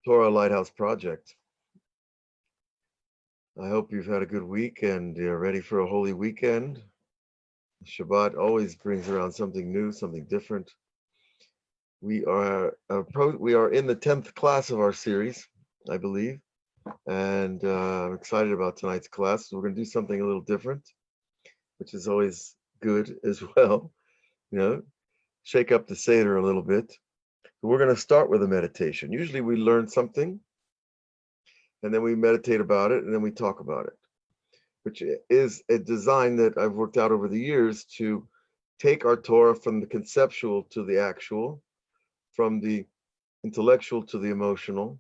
Torah Lighthouse Project. I hope you've had a good week and you're ready for a holy weekend. Shabbat always brings around something new, something different. We are in the 10th class of our series, I believe, and I'm excited about tonight's class. We're going to do something a little different, which is always good as well. Shake up the Seder a little bit. We're going to start with a meditation. Usually we learn something, and then we meditate about it, and then we talk about it, which is a design that I've worked out over the years to take our Torah from the conceptual to the actual, from the intellectual to the emotional,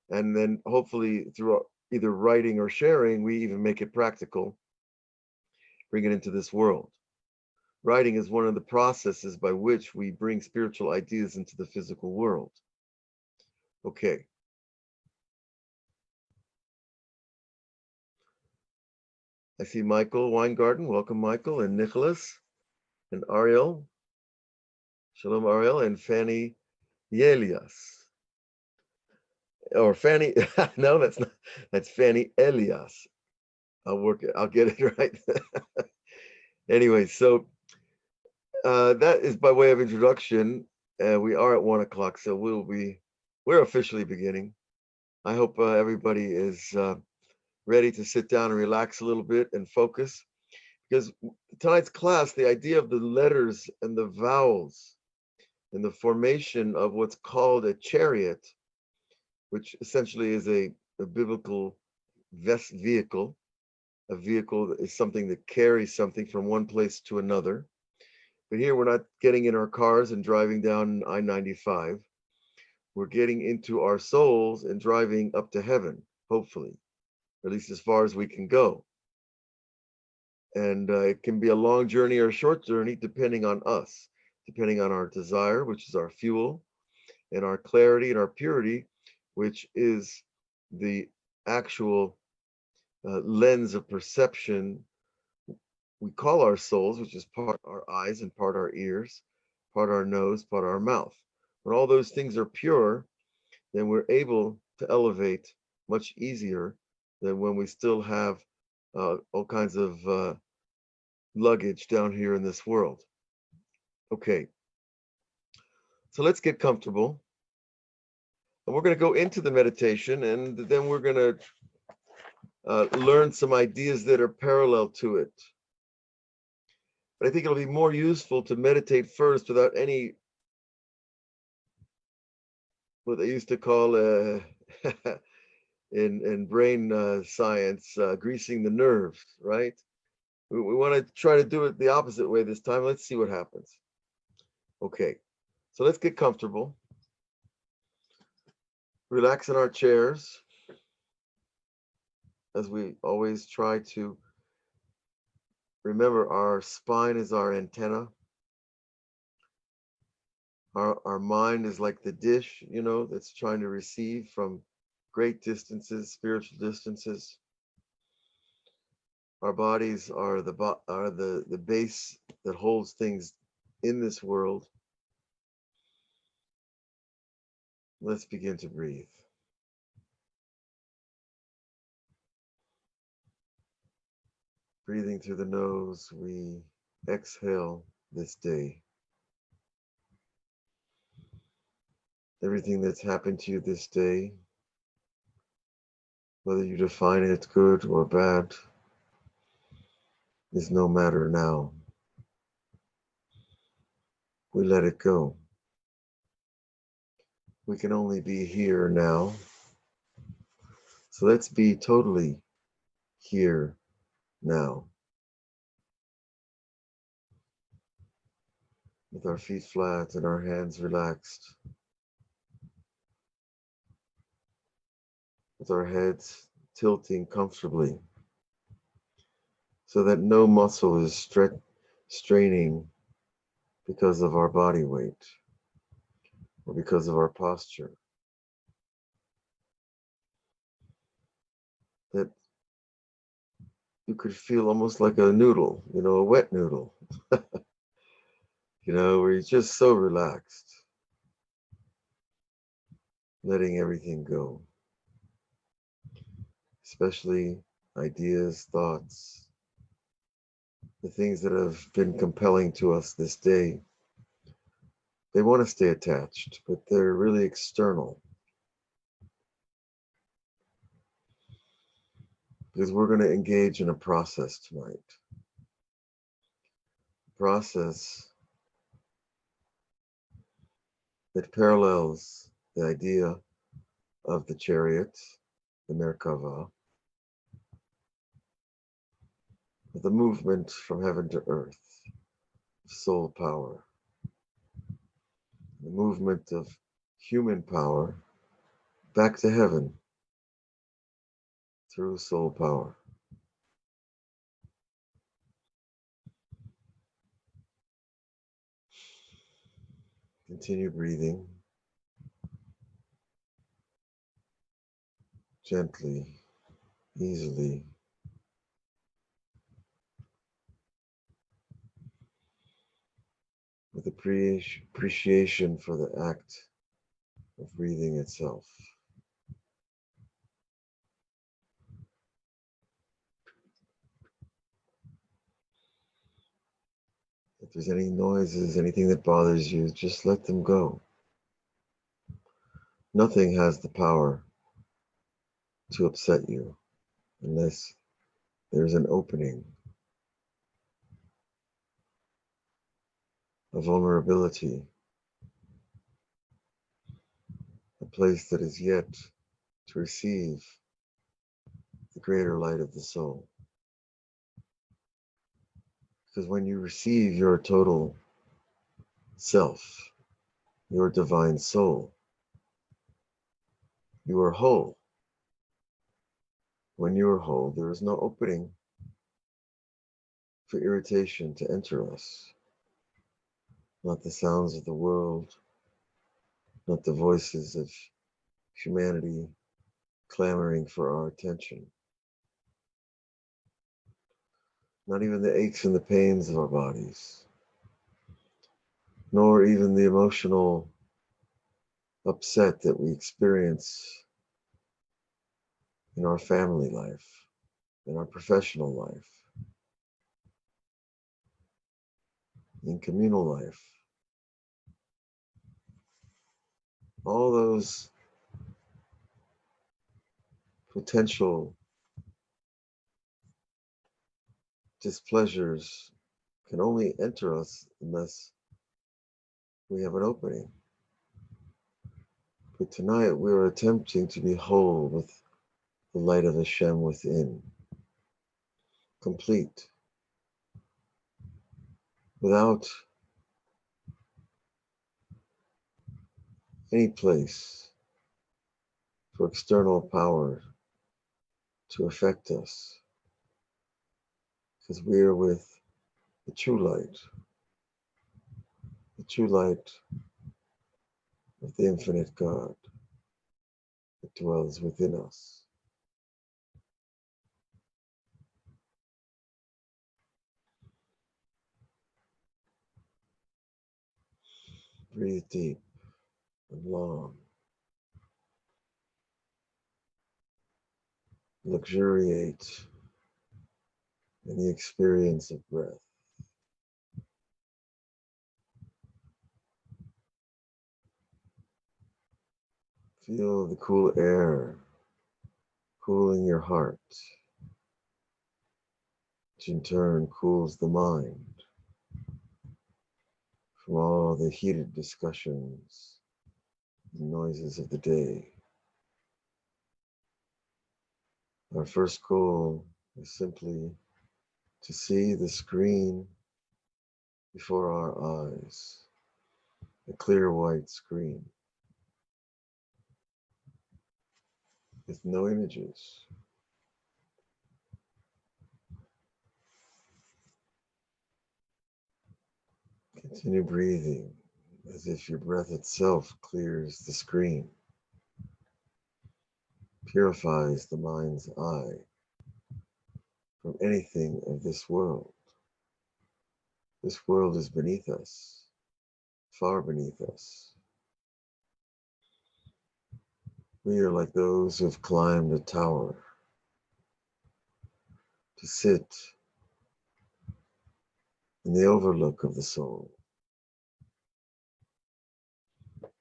and then hopefully through either writing or sharing, we even make it practical, bring it into this world. Writing is one of the processes by which we bring spiritual ideas into the physical world. Okay. I see Michael Weingarten. Welcome, Michael, and Nicholas, and Ariel. Shalom, Ariel, and Fanny Yelias. Or Fanny, no, that's Fanny Elias. I'll get it right. Anyway, so that is by way of introduction. We are at 1 o'clock, so we're officially beginning. I hope everybody is ready to sit down and relax a little bit and focus, because tonight's class, the idea of the letters and the vowels and the formation of what's called a chariot, which essentially is a biblical vehicle. A vehicle is something that carries something from one place to another. But here we're not getting in our cars and driving down I-95. We're getting into our souls and driving up to heaven, hopefully, at least as far as we can go. And it can be a long journey or a short journey, depending on us, depending on our desire, which is our fuel, and our clarity and our purity, which is the actual lens of perception we call our souls, which is part our eyes and part our ears, part our nose, part our mouth. When all those things are pure, then we're able to elevate much easier than when we still have all kinds of luggage down here in this world. Okay, so let's get comfortable. And we're going to go into the meditation, and then we're going to learn some ideas that are parallel to it. But I think it'll be more useful to meditate first without any, what they used to call in brain science, greasing the nerves, right? We want to try to do it the opposite way this time. Let's see what happens. Okay, so let's get comfortable. Relax in our chairs, as we always try to remember our spine is our antenna. Our mind is like the dish, that's trying to receive from great distances, spiritual distances. Our bodies are the base that holds things in this world. Let's begin to breathe. Breathing through the nose, we exhale this day. Everything that's happened to you this day, whether you define it good or bad, is no matter now. We let it go. We can only be here now. So let's be totally here now. With our feet flat and our hands relaxed. With our heads tilting comfortably, so that no muscle is straining because of our body weight or because of our posture. That you could feel almost like a noodle, a wet noodle, where you're just so relaxed. letting everything go, especially ideas, thoughts, the things that have been compelling to us this day. They want to stay attached, but they're really external. Because we're going to engage in a process tonight. A process that parallels the idea of the Chariots, the Merkava, of the movement from heaven to earth, soul power, the movement of human power back to heaven through soul power. Continue breathing gently, easily. With appreciation for the act of breathing itself. If there's any noises, anything that bothers you, just let them go. Nothing has the power to upset you unless there's an opening, a vulnerability, a place that is yet to receive the greater light of the soul. Because when you receive your total self, your divine soul, you are whole. When you are whole, there is no opening for irritation to enter us. Not the sounds of the world, not the voices of humanity clamoring for our attention. Not even the aches and the pains of our bodies, nor even the emotional upset that we experience in our family life, in our professional life, in communal life. All those potential displeasures can only enter us unless we have an opening. But tonight we are attempting to be whole with the light of Hashem within, complete, without any place for external power to affect us, because we are with the true light of the infinite God that dwells within us. Breathe deep and long. Luxuriate in the experience of breath. Feel the cool air cooling your heart, which in turn cools the mind from all the heated discussions and noises of the day. Our first goal is simply to see the screen before our eyes, a clear white screen with no images. Continue breathing as if your breath itself clears the screen, purifies the mind's eye from anything of this world. This world is beneath us, far beneath us. We are like those who have climbed a tower to sit in the overlook of the soul.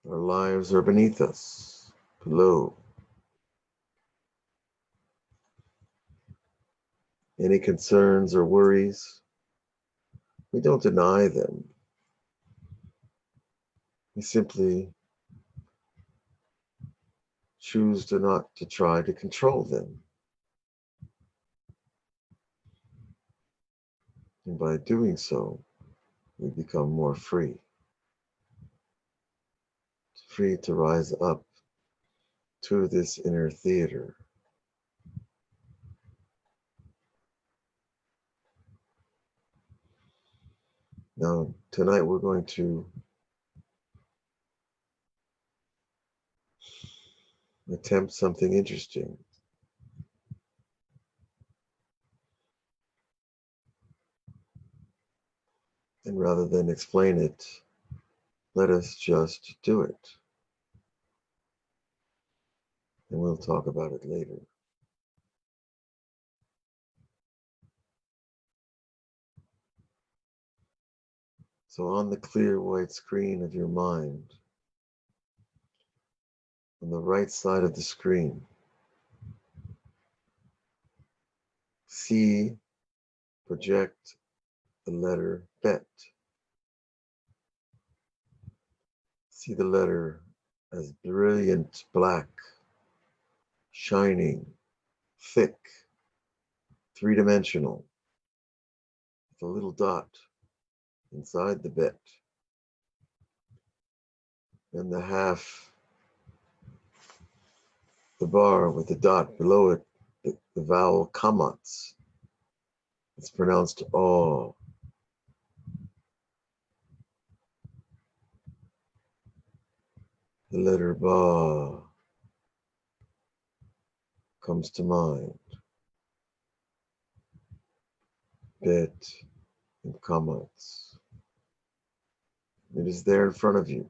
Our lives are beneath us, below. Any concerns or worries, we don't deny them. We simply choose to not to try to control them. And by doing so, we become more free. Free to rise up to this inner theater. Now, tonight we're going to attempt something interesting. And rather than explain it, let us just do it. And we'll talk about it later. So on the clear white screen of your mind, on the right side of the screen, project the letter Bet. See the letter as brilliant black, shining, thick, three-dimensional, with a little dot inside the Bet. And the bar with the dot below it, the vowel kamats. It's pronounced oh. The letter ba comes to mind. Bet and kamats. It is there in front of you.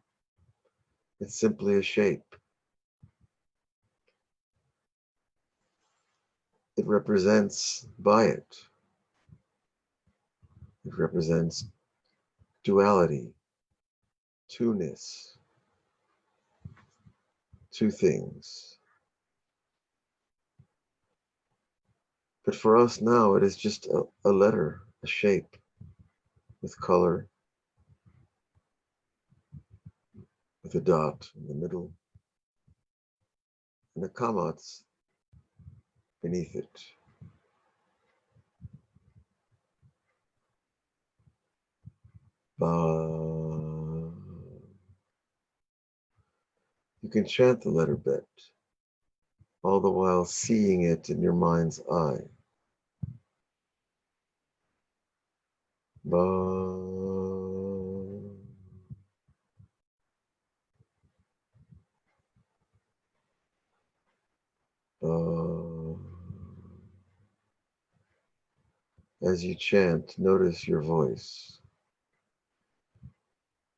It's simply a shape. It represents bayit. It represents duality, two-ness, two things. But for us now, it is just a letter, a shape with color, with a dot in the middle, and a kamats beneath it. Ba. You can chant the letter Bet, all the while seeing it in your mind's eye. Ba. Ba. As you chant, notice your voice.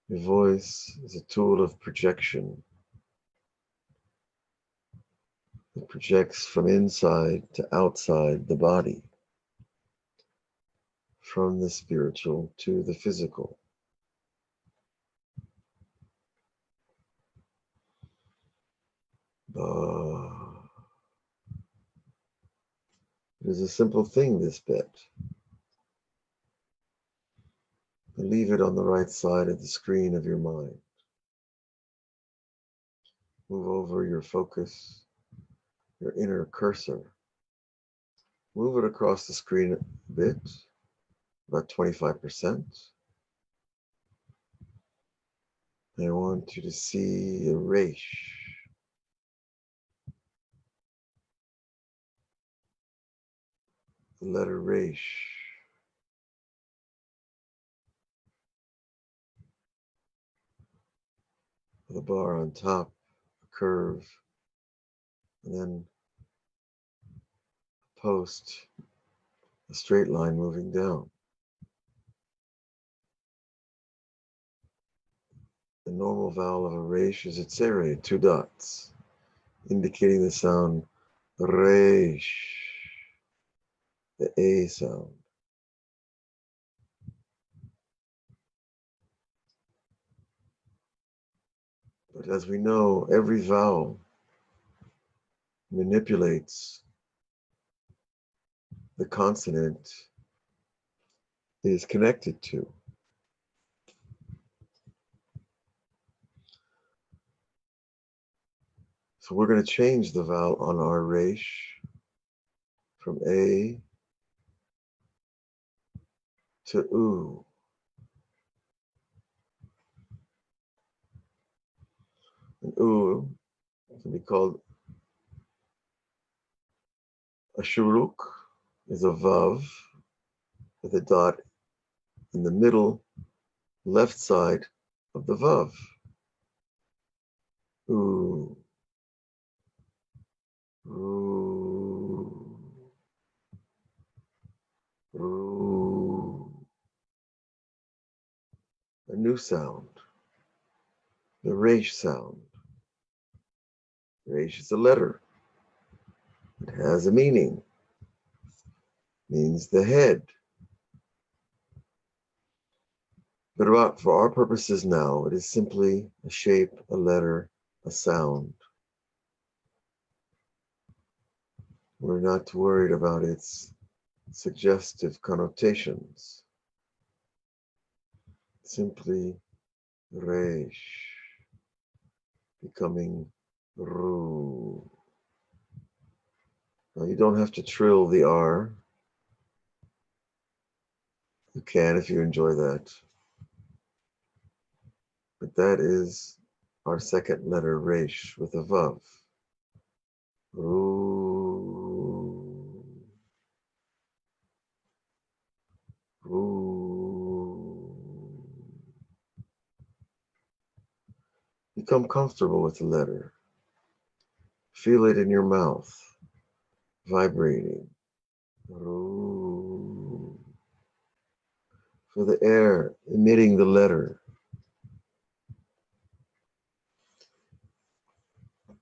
Your voice is a tool of projection. It projects from inside to outside the body, from the spiritual to the physical. It is a simple thing, this Bet. Leave it on the right side of the screen of your mind. Move over your focus, your inner cursor. Move it across the screen a bit, about 25%. I want you to see a resh. The letter resh. With a bar on top, a curve, and then a post, a straight line moving down. The normal vowel of a resh is a tzere, two dots. indicating the sound resh, the A sound. But as we know, every vowel manipulates the consonant it is connected to. So we're going to change the vowel on our resh from A to U. And U can be called a shuruk, is a vav with a dot in the middle left side of the vav. U. U. U. A new sound, the resh sound. Resh is a letter. It has a meaning. It means the head. But for our purposes now, it is simply a shape, a letter, a sound. We're not worried about its suggestive connotations. Simply resh, becoming ru. Now you don't have to trill the R. You can if you enjoy that. But that is our second letter, resh, with a vav. Ru. Ru. Become comfortable with the letter. Feel it in your mouth, vibrating. Ru. Feel the air emitting the letter.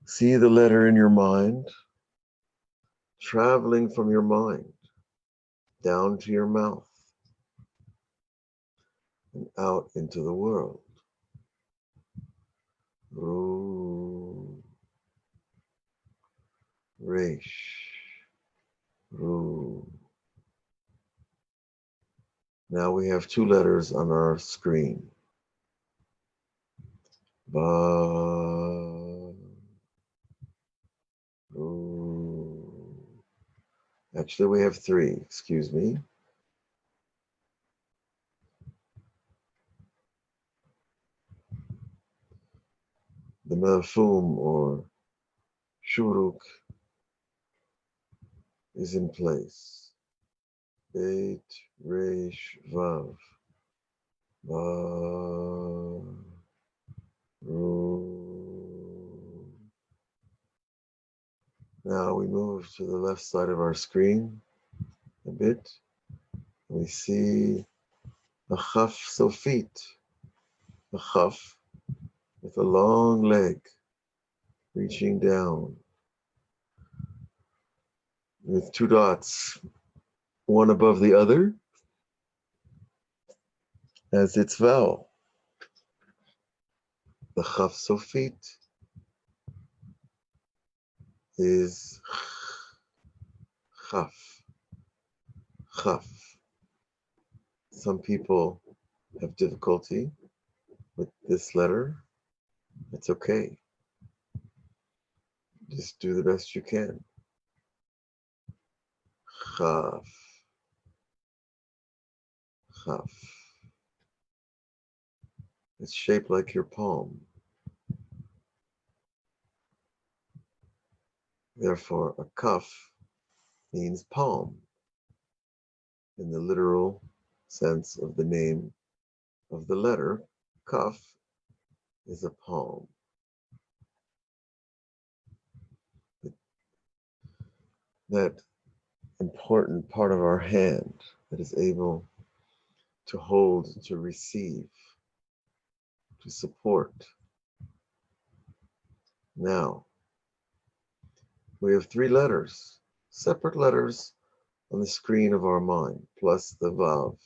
See the letter in your mind, traveling from your mind down to your mouth and out into the world. Ru. Resh. Ru. Now we have two letters on our screen. Ba. Ru. Actually, we have three, excuse me. The mafum or shuruk is in place. Beit, resh, vav. Ba. Ru. Now we move to the left side of our screen a bit. We see a chaf sofit, a chaf with a long leg reaching down with two dots, one above the other as its vowel. The chaf sofit is chaf. Chaf. Some people have difficulty with this letter. It's okay. Just do the best you can. Chaf. Chaf. It's shaped like your palm. Therefore, a kaf means palm in the literal sense of the name of the letter. Kaf is a palm. That important part of our hand that is able to hold, to receive, to support. Now, We have 3 letters, separate letters on the screen of our mind, plus the vav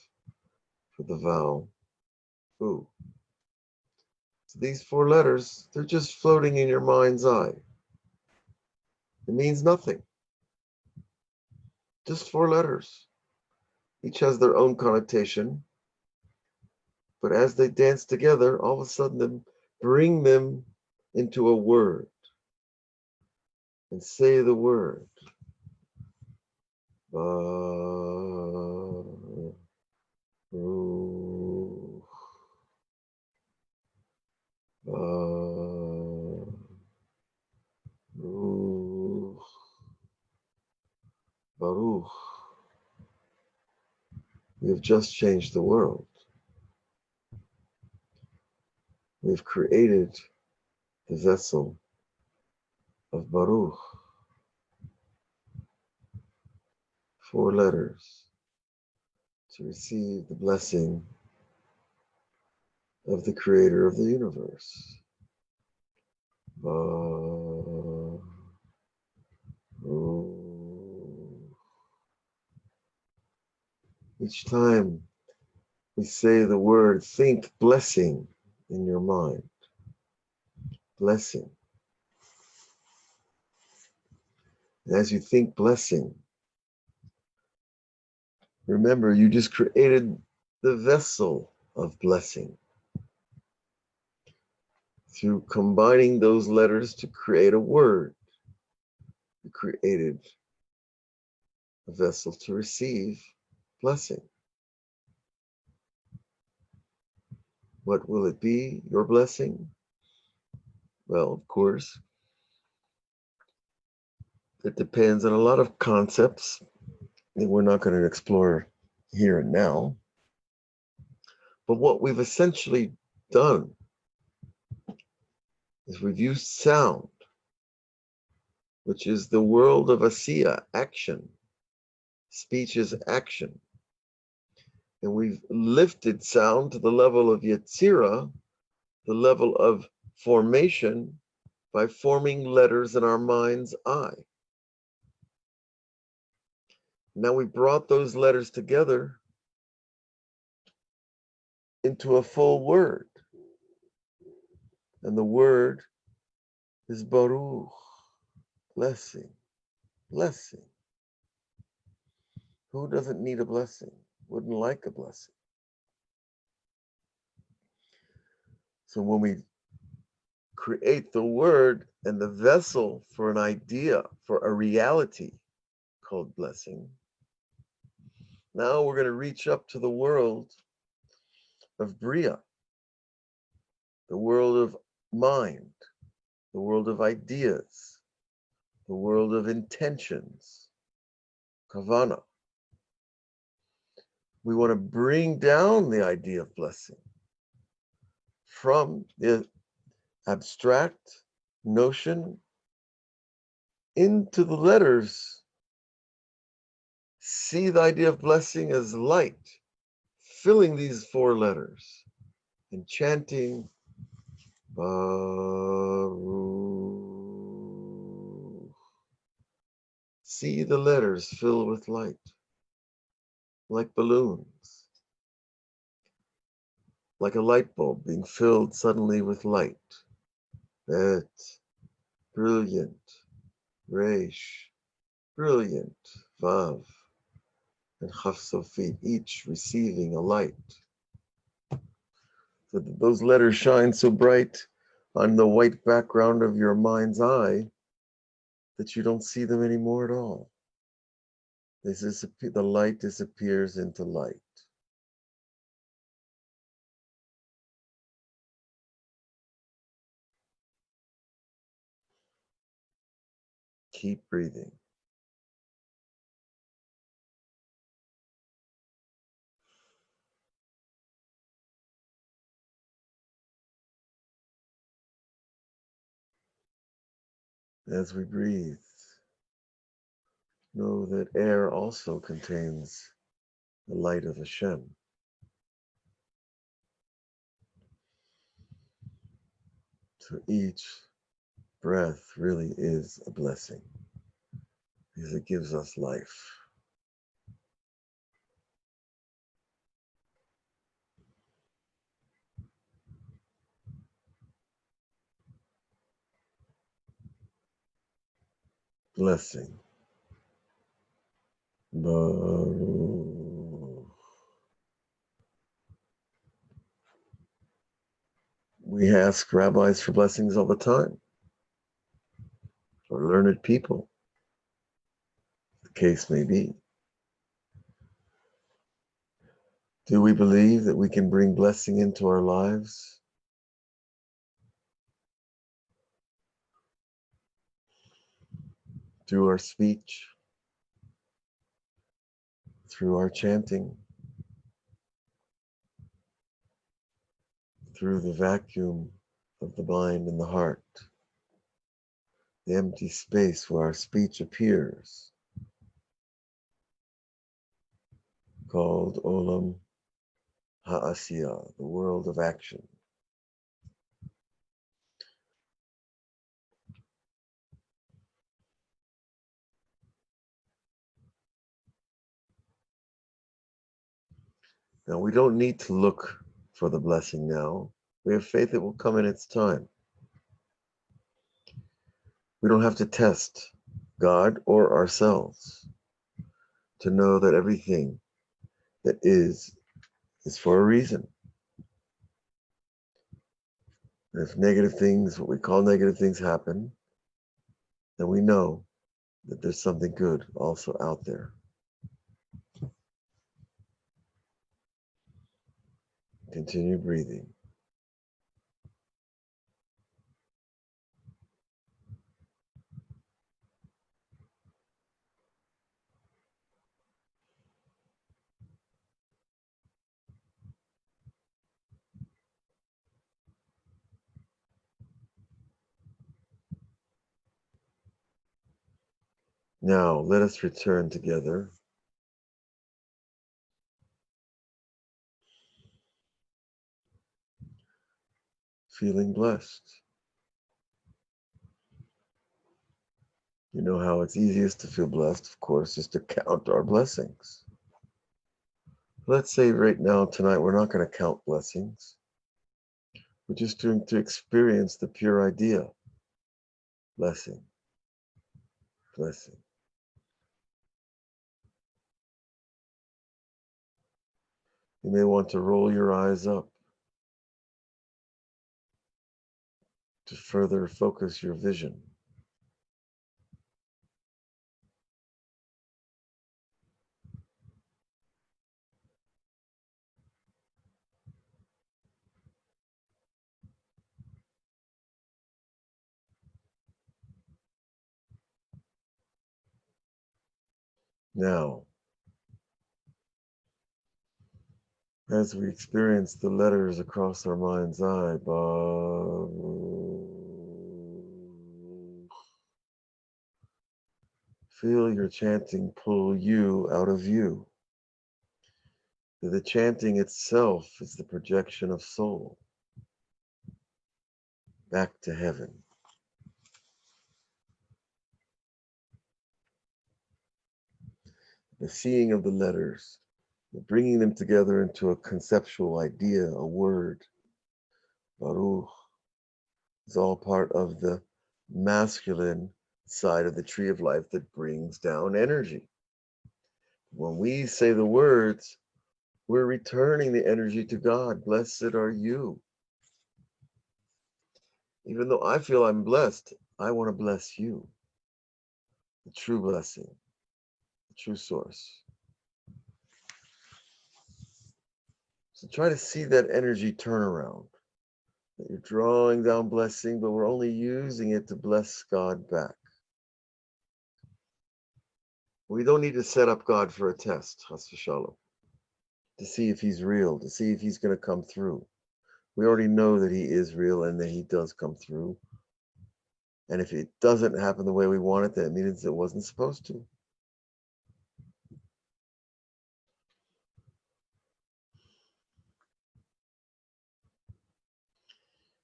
for the vowel U. So these 4 letters, they're just floating in your mind's eye. It means nothing. Just 4 letters. Each has their own connotation. But as they dance together, all of a sudden, they bring them into a word and say the word. Baruch. Baruch. Baruch. We have just changed the world. We've created the vessel of Baruch. 4 letters to receive the blessing of the creator of the universe. Baruch. Each time we say the word, think blessing in your mind. Blessing. And as you think blessing, remember you just created the vessel of blessing through combining those letters to create a word. You created a vessel to receive blessing. What will it be, your blessing? Well, of course, it depends on a lot of concepts that we're not going to explore here and now. But what we've essentially done is we've used sound, which is the world of asiya, action. Speech is action. And we've lifted sound to the level of yetzira, the level of formation, by forming letters in our mind's eye. Now we brought those letters together into a full word. And the word is Baruch, blessing, blessing. Who doesn't need a blessing? Wouldn't like a blessing? So when we create the word and the vessel for an idea, for a reality called blessing, now we're going to reach up to the world of Bria, the world of mind, the world of ideas, the world of intentions, kavana. We want to bring down the idea of blessing from the abstract notion into the letters. See the idea of blessing as light, filling these 4 letters and chanting Baruch. See the letters fill with light, like balloons, like a light bulb being filled suddenly with light. Bet, brilliant, Resh, brilliant, Vav, and Chaf Sofi, each receiving a light. So that those letters shine so bright on the white background of your mind's eye that you don't see them anymore at all. The light disappears into light. Keep breathing. As we breathe, know that air also contains the light of Hashem. So each breath really is a blessing. because it gives us life. Blessing. Baruch. We ask rabbis for blessings all the time, or learned people, the case may be. Do we believe that we can bring blessing into our lives? Through our speech, through our chanting, through the vacuum of the mind and the heart, the empty space where our speech appears, called Olam Ha'asiyah, the world of action. Now, we don't need to look for the blessing now. We have faith it will come in its time. We don't have to test God or ourselves to know that everything that is for a reason. And if negative things, what we call negative things, happen, then we know that there's something good also out there. Continue breathing. Now, let us return together. Feeling blessed. You know how it's easiest to feel blessed, of course, is to count our blessings. Let's say right now, tonight, we're not going to count blessings. We're just going to experience the pure idea. Blessing. Blessing. You may want to roll your eyes up to further focus your vision. Now, as we experience the letters across our mind's eye, feel your chanting pull you out of you. The chanting itself is the projection of soul back to heaven. The seeing of the letters, the bringing them together into a conceptual idea, a word, Baruch, is all part of the masculine side of the tree of life that brings down energy. When we say the words, we're returning the energy to God. Blessed are you. Even though I feel I'm blessed, I want to bless you. The true blessing, the true source. So try to see that energy turn around. That you're drawing down blessing, but we're only using it to bless God back. We don't need to set up God for a test, Chas v'shalom, to see if he's real, to see if he's going to come through. We already know that he is real and that he does come through. And if it doesn't happen the way we want it, that means it wasn't supposed to.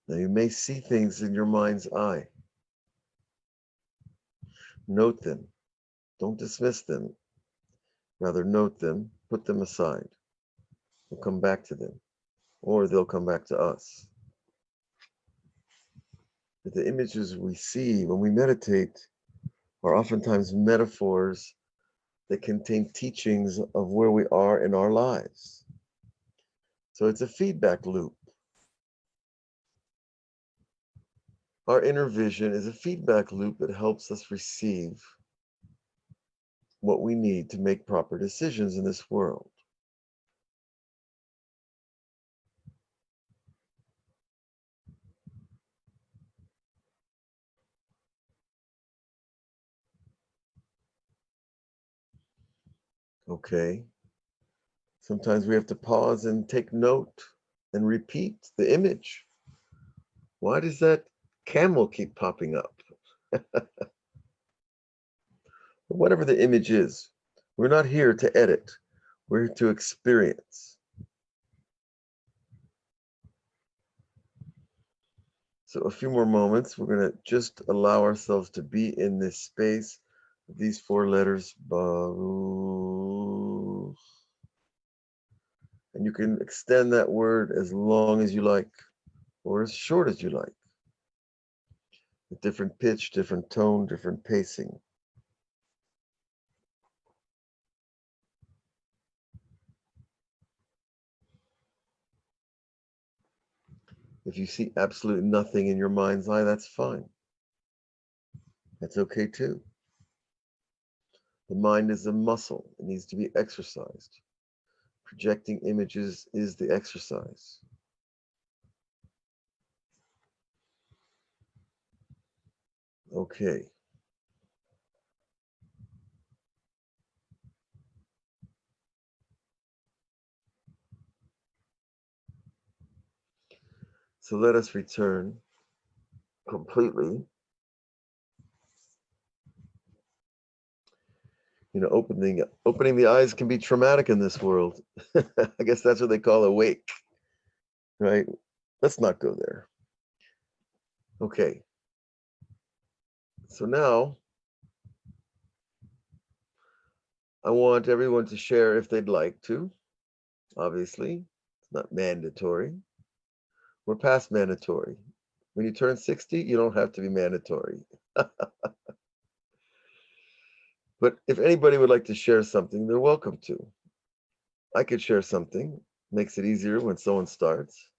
Now you may see things in your mind's eye. Note them. Don't dismiss them. Rather note them, put them aside. We'll come back to them, or they'll come back to us. But the images we see when we meditate are oftentimes metaphors that contain teachings of where we are in our lives. So it's a feedback loop. Our inner vision is a feedback loop that helps us receive what we need to make proper decisions in this world. Okay. Sometimes we have to pause and take note and repeat the image. Why does that camel keep popping up? Whatever the image is, we're not here to edit. We're here to experience. So a few more moments. We're going to just allow ourselves to be in this space of these 4 letters, Baruch. And you can extend that word as long as you like, or as short as you like. With different pitch, different tone, different pacing. If you see absolutely nothing in your mind's eye, that's fine. That's okay too. The mind is a muscle. It needs to be exercised. Projecting images is the exercise. Okay. So let us return completely. You know, opening the eyes can be traumatic in this world. I guess that's what they call awake, right? Let's not go there. Okay. So now I want everyone to share if they'd like to. Obviously, it's not mandatory. We're past mandatory. When you turn 60, you don't have to be mandatory. But if anybody would like to share something, they're welcome to. I could share something. Makes it easier when someone starts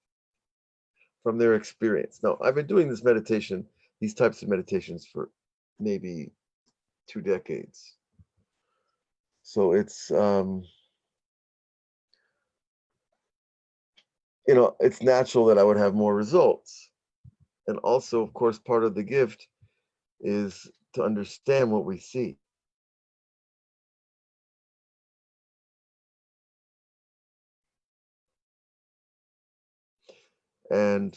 from their experience. Now, I've been doing this meditation, these types of meditations for maybe 2 decades. So it's, it's natural that I would have more results. And also, of course, part of the gift is to understand what we see. And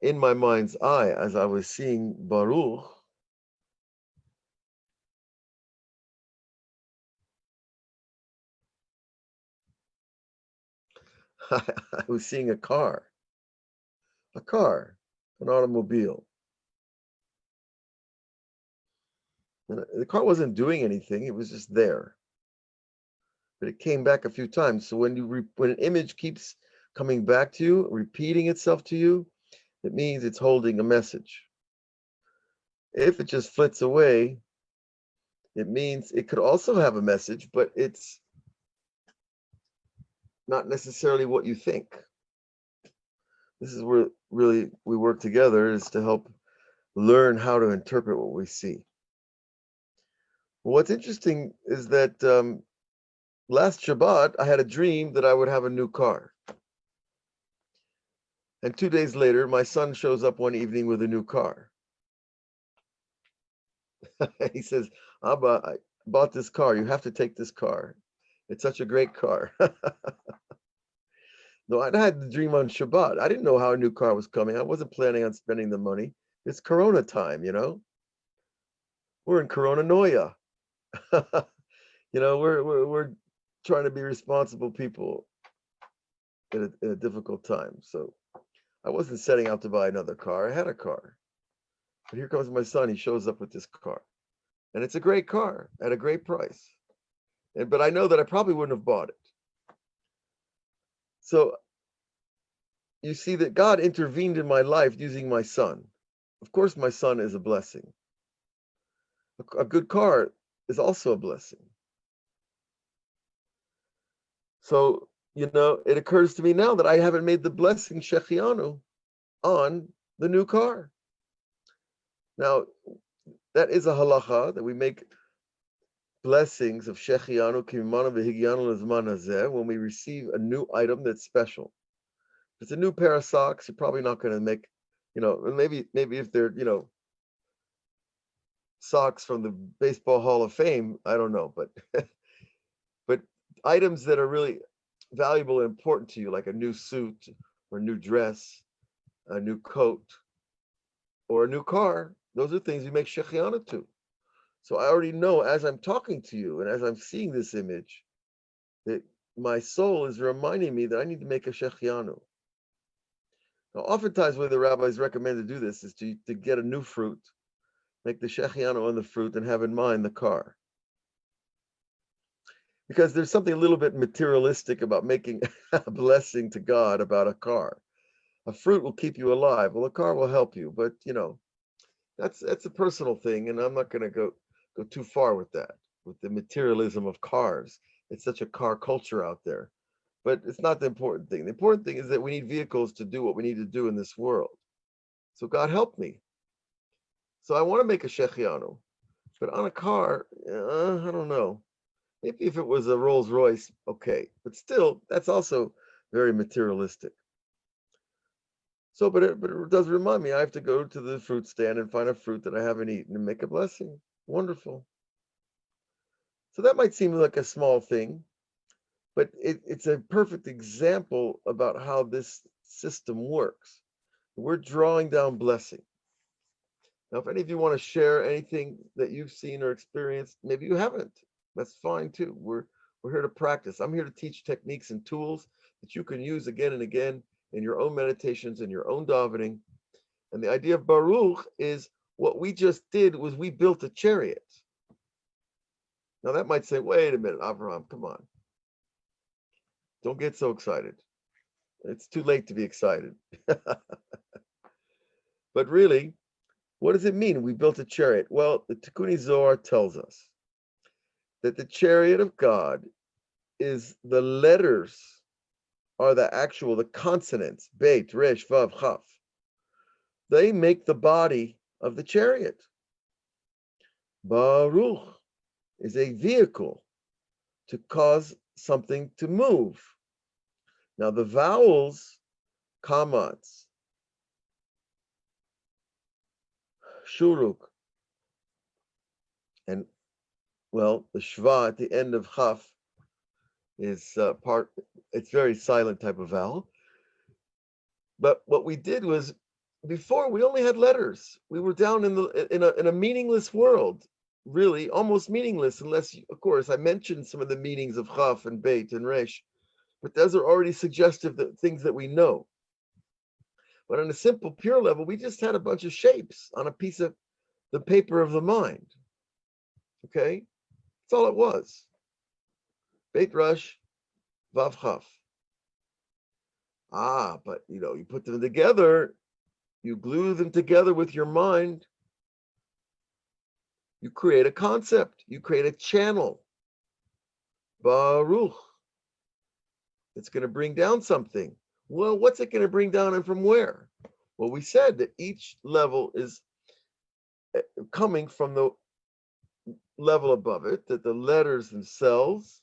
in my mind's eye, as I was seeing Baruch, I was seeing a car, an automobile. And the car wasn't doing anything, it was just there. But it came back a few times. So when an image keeps coming back to you, repeating itself to you, it means it's holding a message. If it just flits away, it means it could also have a message, but it's not necessarily what you think. This is where really we work together, is to help learn how to interpret what we see. Well, what's interesting is that last Shabbat, I had a dream that I would have a new car. And 2 days later, my son shows up one evening with a new car. He says, Abba, I bought this car. You have to take this car. It's such a great car. No, I had the dream on Shabbat. I didn't know how a new car was coming. I wasn't planning on spending the money. It's Corona time, We're in Corona Noia. We're trying to be responsible people in a difficult time. So I wasn't setting out to buy another car. I had a car. But here comes my son. He shows up with this car. And it's a great car at a great price. But I know that I probably wouldn't have bought it. So you see that God intervened in my life using my son. Of course, my son is a blessing. A good car is also a blessing. So, it occurs to me now that I haven't made the blessing Shechianu on the new car. Now, that is a halacha that we make blessings of Shechianu Kimimanu V'Higyanu L'Zman Hazeh when we receive a new item that's special. If it's a new pair of socks, you're probably not going to make, maybe if they're, socks from the Baseball Hall of Fame, I don't know, but but items that are really valuable and important to you, like a new suit or a new dress, a new coat, or a new car, those are things we make shechianu to. So I already know as I'm talking to you and as I'm seeing this image that my soul is reminding me that I need to make a shechianu. Now, oftentimes, where the rabbis recommend to do this is to get a new fruit, make the shechianu on the fruit, and have in mind the car. Because there's something a little bit materialistic about making a blessing to God about a car. A fruit will keep you alive. Well, a car will help you, but that's a personal thing, and I'm not going to go too far with that, with the materialism of cars. It's such a car culture out there, but it's not the important thing. The important thing is that we need vehicles to do what we need to do in this world. So God help me. So I want to make a shechianu, but on a car, I don't know. Maybe if it was a Rolls Royce, okay, but still, that's also very materialistic. So, but it does remind me I have to go to the fruit stand and find a fruit that I haven't eaten and make a blessing. Wonderful. So that might seem like a small thing, but it's a perfect example about how this system works. We're drawing down blessing. Now, if any of you want to share anything that you've seen or experienced, maybe you haven't. That's fine too. We're here to practice. I'm here to teach techniques and tools that you can use again and again in your own meditations and your own davening. And the idea of Baruch is what we just did was we built a chariot. Now that might say, wait a minute, Avraham, come on. Don't get so excited. It's too late to be excited. But really, what does it mean? We built a chariot. Well, the Tikkuni Zohar tells us that the chariot of God is the letters are the consonants, Beit, Resh, Vav, Chaf. They make the body of the chariot. Baruch is a vehicle to cause something to move. Now the vowels, kamats, shuruk, and the shva at the end of chaf is it's very silent type of vowel. But what we did was, before we only had letters. We were down in a meaningless world, really almost meaningless, unless, of course, I mentioned some of the meanings of chaf and beit and resh, but those are already suggestive things that we know. But on a simple, pure level, we just had a bunch of shapes on a piece of the paper of the mind. Okay, that's all it was. Beit, resh, vav, chaf. But you put them together. You glue them together with your mind. You create a concept. You create a channel. Baruch. It's going to bring down something. Well, what's it going to bring down and from where? Well, we said that each level is coming from the level above it, that the letters themselves,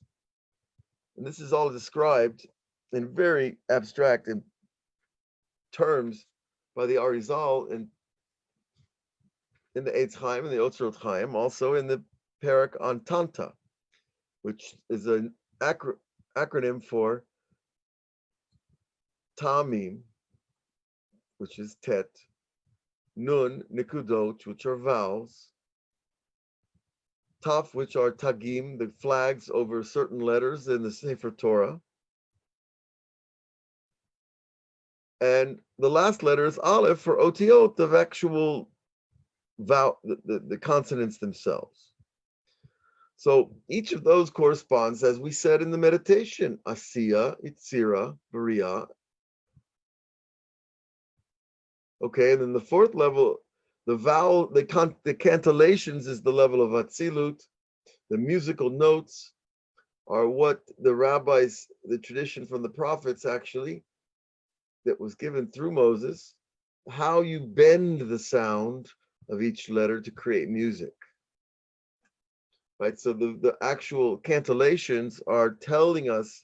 and this is all described in very abstract terms by the Arizal in the Eitz Chaim and the Otzrot Chaim, also in the Parak on Tanta, which is an acronym for Tamim, which is Tet, Nun, Nikudot, which are vowels, Taf, which are Tagim, the flags over certain letters in the Sefer Torah, and the last letter is Aleph for Otiot, of actual the consonants themselves. So each of those corresponds, as we said in the meditation, Asiya, Itzira, Bariya. Okay, and then the fourth level, the cantillations is the level of Vatsilut. The musical notes are what the rabbis, the tradition from the prophets actually, that was given through Moses, how you bend the sound of each letter to create music. Right, so the actual cantillations are telling us,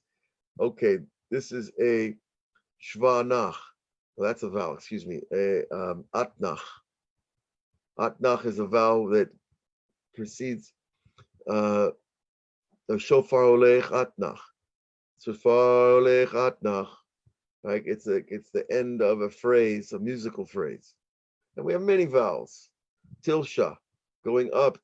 okay, this is a shvanach. Well, that's a vowel, excuse me, a atnach. Atnach is a vowel that precedes the shofar olech atnach. Shofar olech atnach. Right, it's the end of a phrase, a musical phrase. And we have many vowels. Tilsha, going up,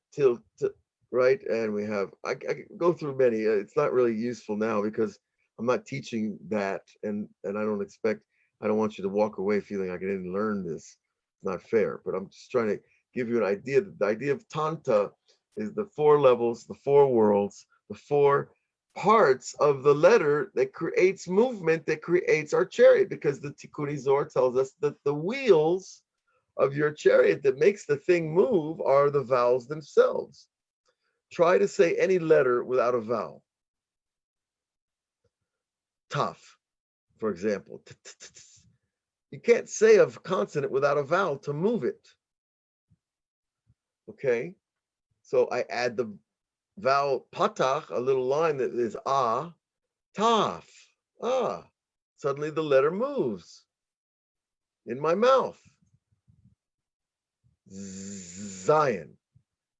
right? And we have, I could go through many. It's not really useful now because I'm not teaching that, and I don't want you to walk away feeling like I didn't learn this. It's not fair, but I'm just trying to give you an idea. The idea of Tanta is the four levels, the four worlds, the four parts of the letter that creates movement, that creates our chariot, because the Tikkun Zohar tells us that the wheels of your chariot that makes the thing move are the vowels themselves. Try to say any letter without a vowel. Tough, for example. You can't say a consonant without a vowel to move it. Okay? So I add the vowel patach, a little line that is ah, taf, ah. Suddenly the letter moves in my mouth. Zion.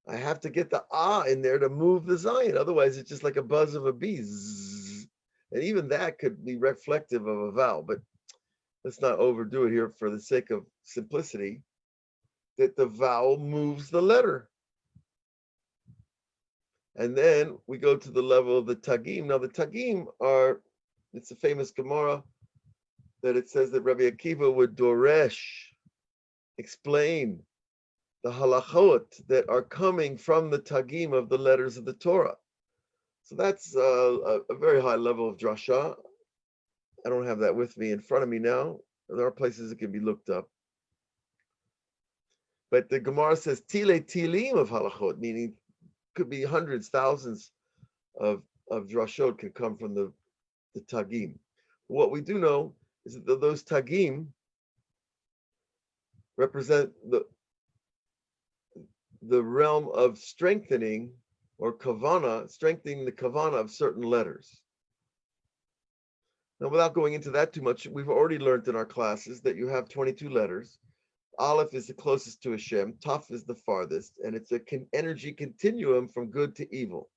I have to get the ah in there to move the zion. Otherwise, it's just like a buzz of a bee. Zzz. And even that could be reflective of a vowel, but let's not overdo it here for the sake of simplicity, that the vowel moves the letter. And then we go to the level of the tagim. Now the tagim are, it's a famous Gemara that it says that Rabbi Akiva would doresh, explain the halachot that are coming from the tagim of the letters of the Torah. So that's a very high level of drasha. I don't have that with me in front of me now. There are places it can be looked up. But the Gemara says tile tilim of halachot, meaning could be hundreds, thousands of drashot can come from the tagim. What we do know is that those tagim represent the realm of strengthening or kavana, strengthening the kavana of certain letters. Now, without going into that too much, we've already learned in our classes that you have 22 letters. Aleph is the closest to Hashem, Taf is the farthest, and it's an energy continuum from good to evil.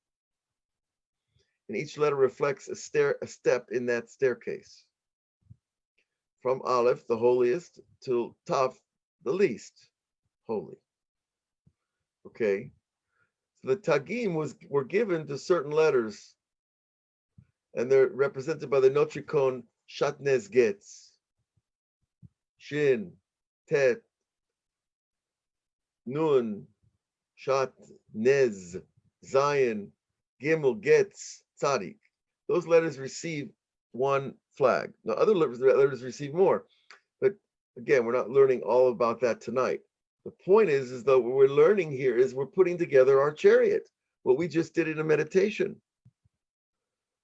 And each letter reflects a step in that staircase. From Aleph, the holiest, to Taf, the least holy. Okay, so the tagim were given to certain letters, and they're represented by the notricon Shatnez Getz, Shin, Tet, Nun, Shat, Nez, Zion, Gimel, Getz, Tzadik. Those letters receive one flag. Now, other letters receive more. But again, we're not learning all about that tonight. The point is that what we're learning here is we're putting together our chariot, what we just did in a meditation.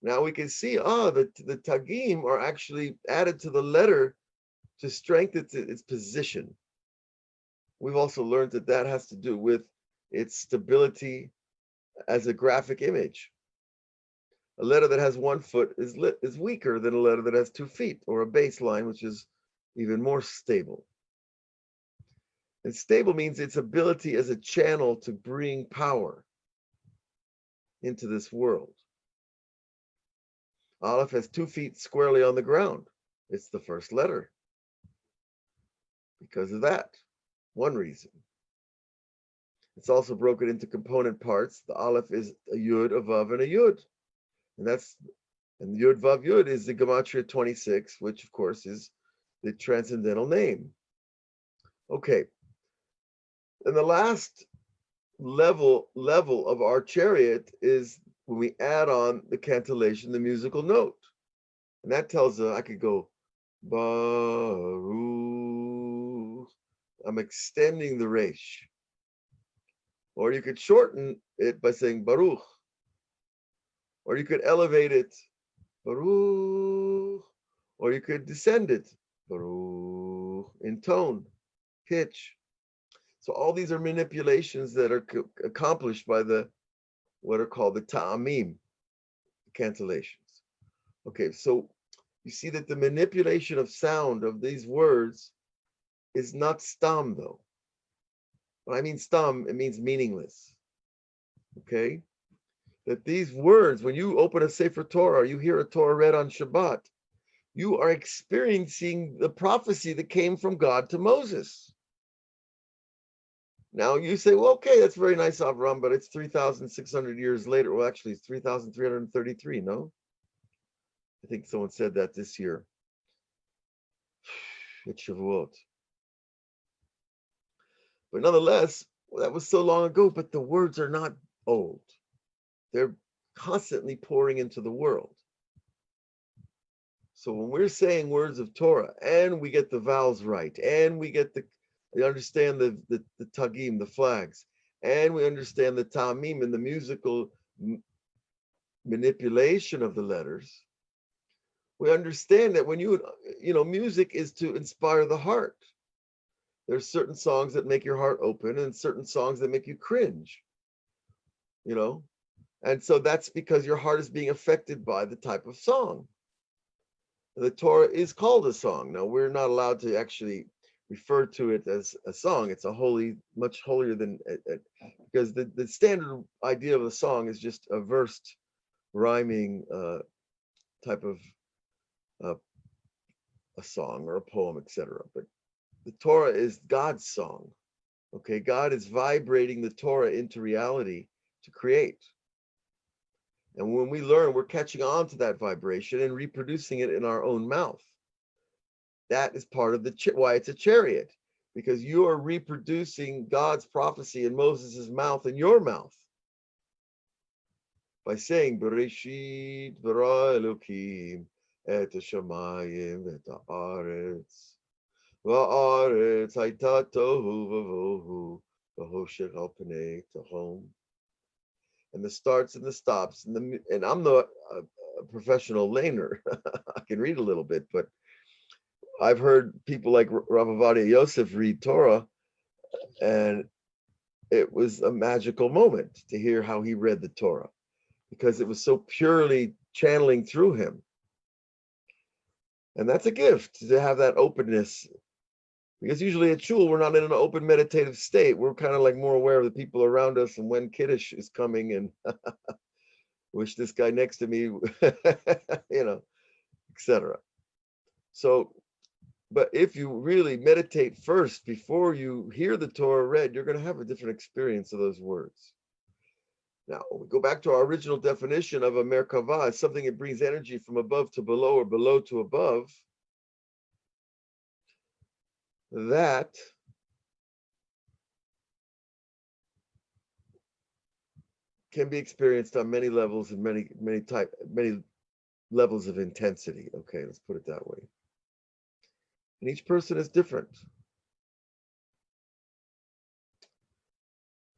Now we can see, the tagim are actually added to the letter to strengthen its position. We've also learned that has to do with its stability as a graphic image. A letter that has 1 foot is weaker than a letter that has 2 feet, or a baseline, which is even more stable. And stable means its ability as a channel to bring power into this world. Aleph has 2 feet squarely on the ground. It's the first letter. Because of that, one reason. It's also broken into component parts. The Aleph is a Yud, a Vav, and a Yud. And Yud, Vav, Yud is the Gematria 26, which of course is the transcendental name. Okay. And the last level of our chariot is when we add on the cantillation, the musical note. And that tells us I could go Baruch. I'm extending the resh. Or you could shorten it by saying Baruch. Or you could elevate it, Baruch. Or you could descend it, Baruch, in tone, pitch. So all these are manipulations that are accomplished by what are called the ta'amim, cantillations. Okay, so you see that the manipulation of sound of these words is not stam, though. When I mean stam, it means meaningless. Okay? That these words, when you open a Sefer Torah, or you hear a Torah read on Shabbat, you are experiencing the prophecy that came from God to Moses. Now you say, well, okay, that's very nice, Avraham, but it's 3,600 years later. Well, actually, it's 3,333, no? I think someone said that this year. It's Shavuot. But nonetheless, that was so long ago, but the words are not old. They're constantly pouring into the world. So when we're saying words of Torah, and we get the vowels right, and we get we understand the tagim, the flags, and we understand the ta'amim and the musical manipulation of the letters, we understand that when music is to inspire the heart. There's certain songs that make your heart open and certain songs that make you cringe, and so that's because your heart is being affected by the type of song. The Torah is called a song. Now, we're not allowed to actually refer to it as a song. It's much holier than, because the standard idea of a song is just a versed, rhyming type of a song or a poem, etc. But the Torah is God's song. Okay, God is vibrating the Torah into reality to create. And when we learn, we're catching on to that vibration and reproducing it in our own mouth. That is part of why it's a chariot, because you are reproducing God's prophecy in Moses' mouth in your mouth by saying, Bereshit bara Elokim et hashamayim et haaretz va'aretz hayta tohu vavohu v'hoshech al pnei tehom. And the starts and the stops, and I'm not a professional laner. I can read a little bit, but I've heard people like Rav Ovadia Yosef read Torah, and it was a magical moment to hear how he read the Torah, because it was so purely channeling through him. And that's a gift, to have that openness. Because usually at shul, we're not in an open meditative state. We're kind of like more aware of the people around us and when Kiddush is coming and wish this guy next to me, etc. So, but if you really meditate first before you hear the Torah read, you're going to have a different experience of those words. Now, we go back to our original definition of a merkava as something that brings energy from above to below or below to above. That can be experienced on many levels and many levels of intensity. Okay, let's put it that way. And each person is different.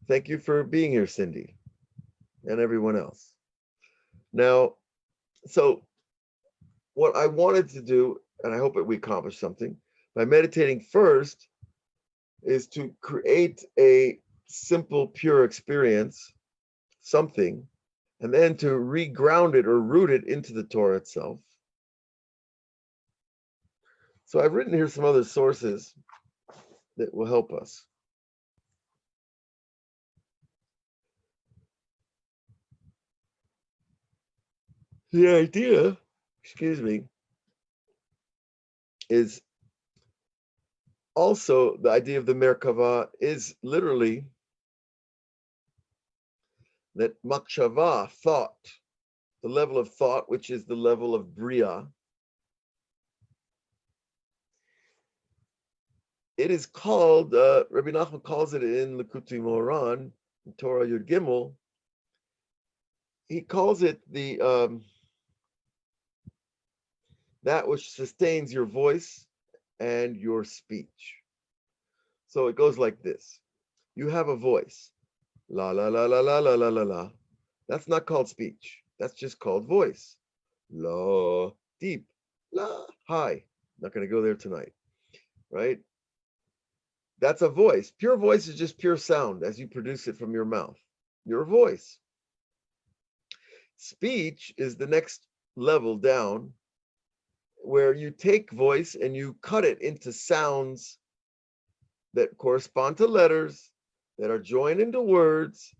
Thank you for being here, Cindy, and everyone else. Now, so what I wanted to do, and I hope that we accomplish something, by meditating first, is to create a simple, pure experience, something, and then to reground it or root it into the Torah itself. So I've written here some other sources that will help us. The idea, is also the idea of the Merkava is literally that makshava, thought, the level of thought, which is the level of bria, it is called, Rabbi Nachman calls it in Likutei Moharan, Torah Yud Gimel, he calls it the that which sustains your voice and your speech. So it goes like this. You have a voice. La la la la la la la la la. That's not called speech. That's just called voice. La, deep. La, high. Not going to go there tonight. Right? That's a voice. Pure voice is just pure sound as you produce it from your mouth. Your voice. Speech is the next level down, where you take voice and you cut it into sounds that correspond to letters that are joined into words.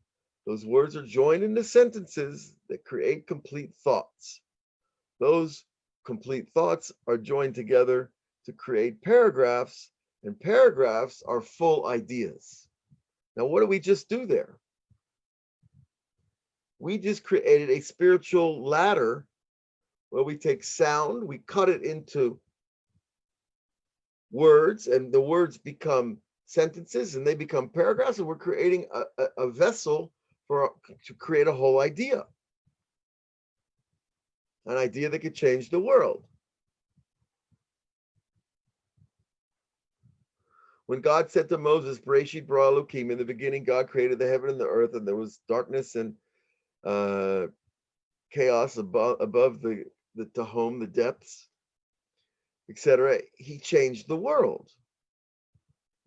Those words are joined into sentences that create complete thoughts. Those complete thoughts are joined together to create paragraphs, and paragraphs are full ideas. Now, what do we just do there? We just created a spiritual ladder where we take sound, we cut it into words, and the words become sentences and they become paragraphs, and we're creating a vessel to create a whole idea. An idea that could change the world. When God said to Moses, Bereshit bara Elokim, in the beginning God created the heaven and the earth, and there was darkness and chaos above the Tahom, the depths, etc. He changed the world.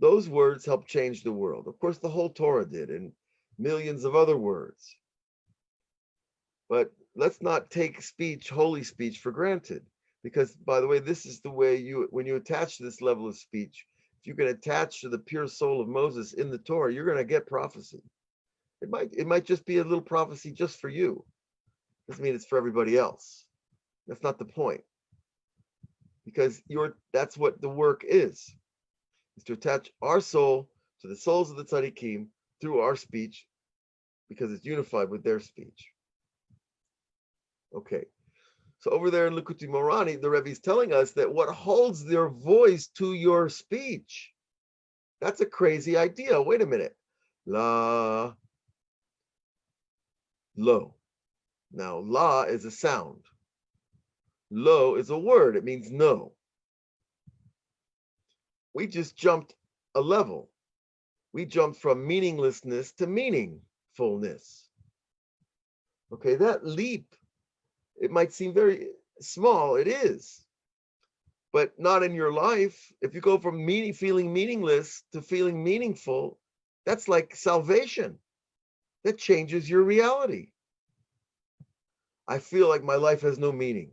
Those words helped change the world. Of course, the whole Torah did, and millions of other words. But let's not take speech, holy speech, for granted. Because, by the way, this is the way when you attach to this level of speech, if you can attach to the pure soul of Moses in the Torah, you're going to get prophecy. It might just be a little prophecy just for you. Doesn't mean it's for everybody else. That's not the point. Because that's what the work is to attach our soul to the souls of the tzaddikim through our speech, because it's unified with their speech. Okay. So over there in Likutei Moharan, the Rebbe is telling us that what holds their voice to your speech, that's a crazy idea. Wait a minute. La, lo. Now, la is a sound. Lo is a word. It means no. We just jumped a level. We jumped from meaninglessness to meaningfulness. Okay, that leap, it might seem very small. It is. But not in your life. If you go from feeling meaningless to feeling meaningful, that's like salvation. That changes your reality. I feel like my life has no meaning.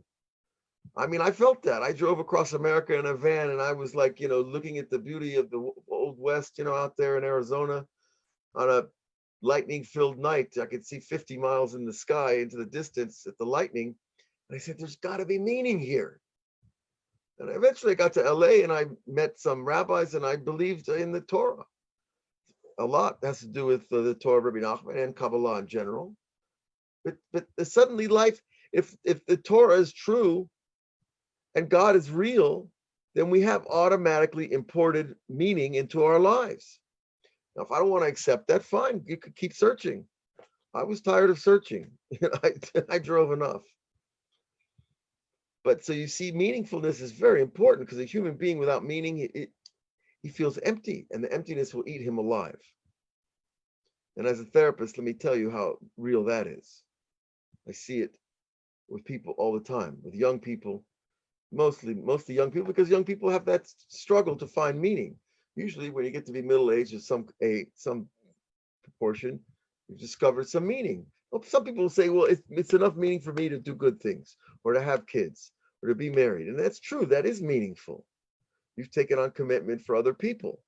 I mean, I felt that. I drove across America in a van, and I was like, looking at the beauty of the Old West, out there in Arizona on a lightning-filled night. I could see 50 miles in the sky into the distance at the lightning. And I said, there's got to be meaning here. And eventually I got to LA and I met some rabbis, and I believed in the Torah. A lot has to do with the Torah of Rabbi Nachman and Kabbalah in general. But suddenly life, if the Torah is true and God is real, then we have automatically imported meaning into our lives. Now, if I don't want to accept that, fine, you could keep searching. I was tired of searching. I drove enough. But so you see, meaningfulness is very important, because a human being without meaning, he feels empty, and the emptiness will eat him alive. And as a therapist, let me tell you how real that is. I see it with people all the time, with young people, mostly young people, because young people have that struggle to find meaning. Usually when you get to be middle-aged or some proportion, you've discovered some meaning. Well, some people will say, well, it's enough meaning for me to do good things, or to have kids, or to be married. And that's true. That is meaningful. You've taken on commitment for other people.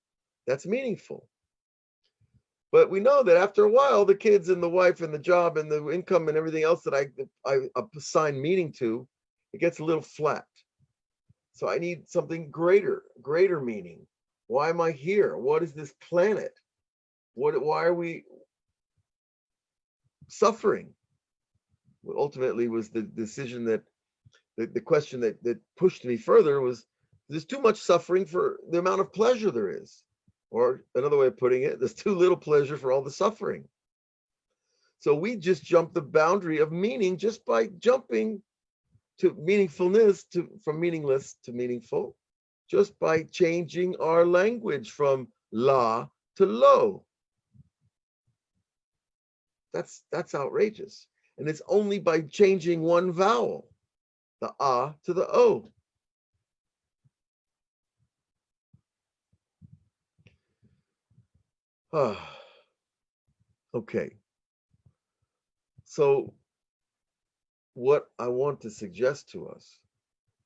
That's meaningful. But we know that after a while, the kids and the wife and the job and the income and everything else that I assign meaning to, it gets a little flat. So I need something greater meaning. Why am I here? What is this planet? Why are we suffering? Well, ultimately was the decision that the question that pushed me further was There's too much suffering for the amount of pleasure there is. Or another way of putting it, there's too little pleasure for all the suffering. So we just jump the boundary of meaning just by jumping to meaningfulness, from meaningless to meaningful, just by changing our language from la to lo. That's outrageous. And it's only by changing one vowel, the ah to the o. Okay. So what I want to suggest to us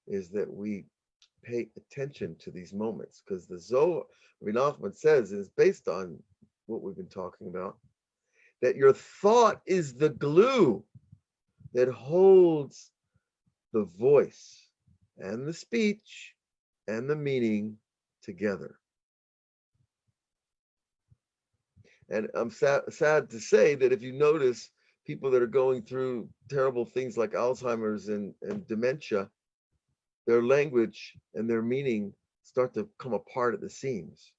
is that we pay attention to these moments, because the Zohar, Rabbi Nachman says, is based on what we've been talking about, that your thought is the glue that holds the voice and the speech and the meaning together. And I'm sad to say that if you notice people that are going through terrible things like Alzheimer's and dementia, their language and their meaning start to come apart at the seams.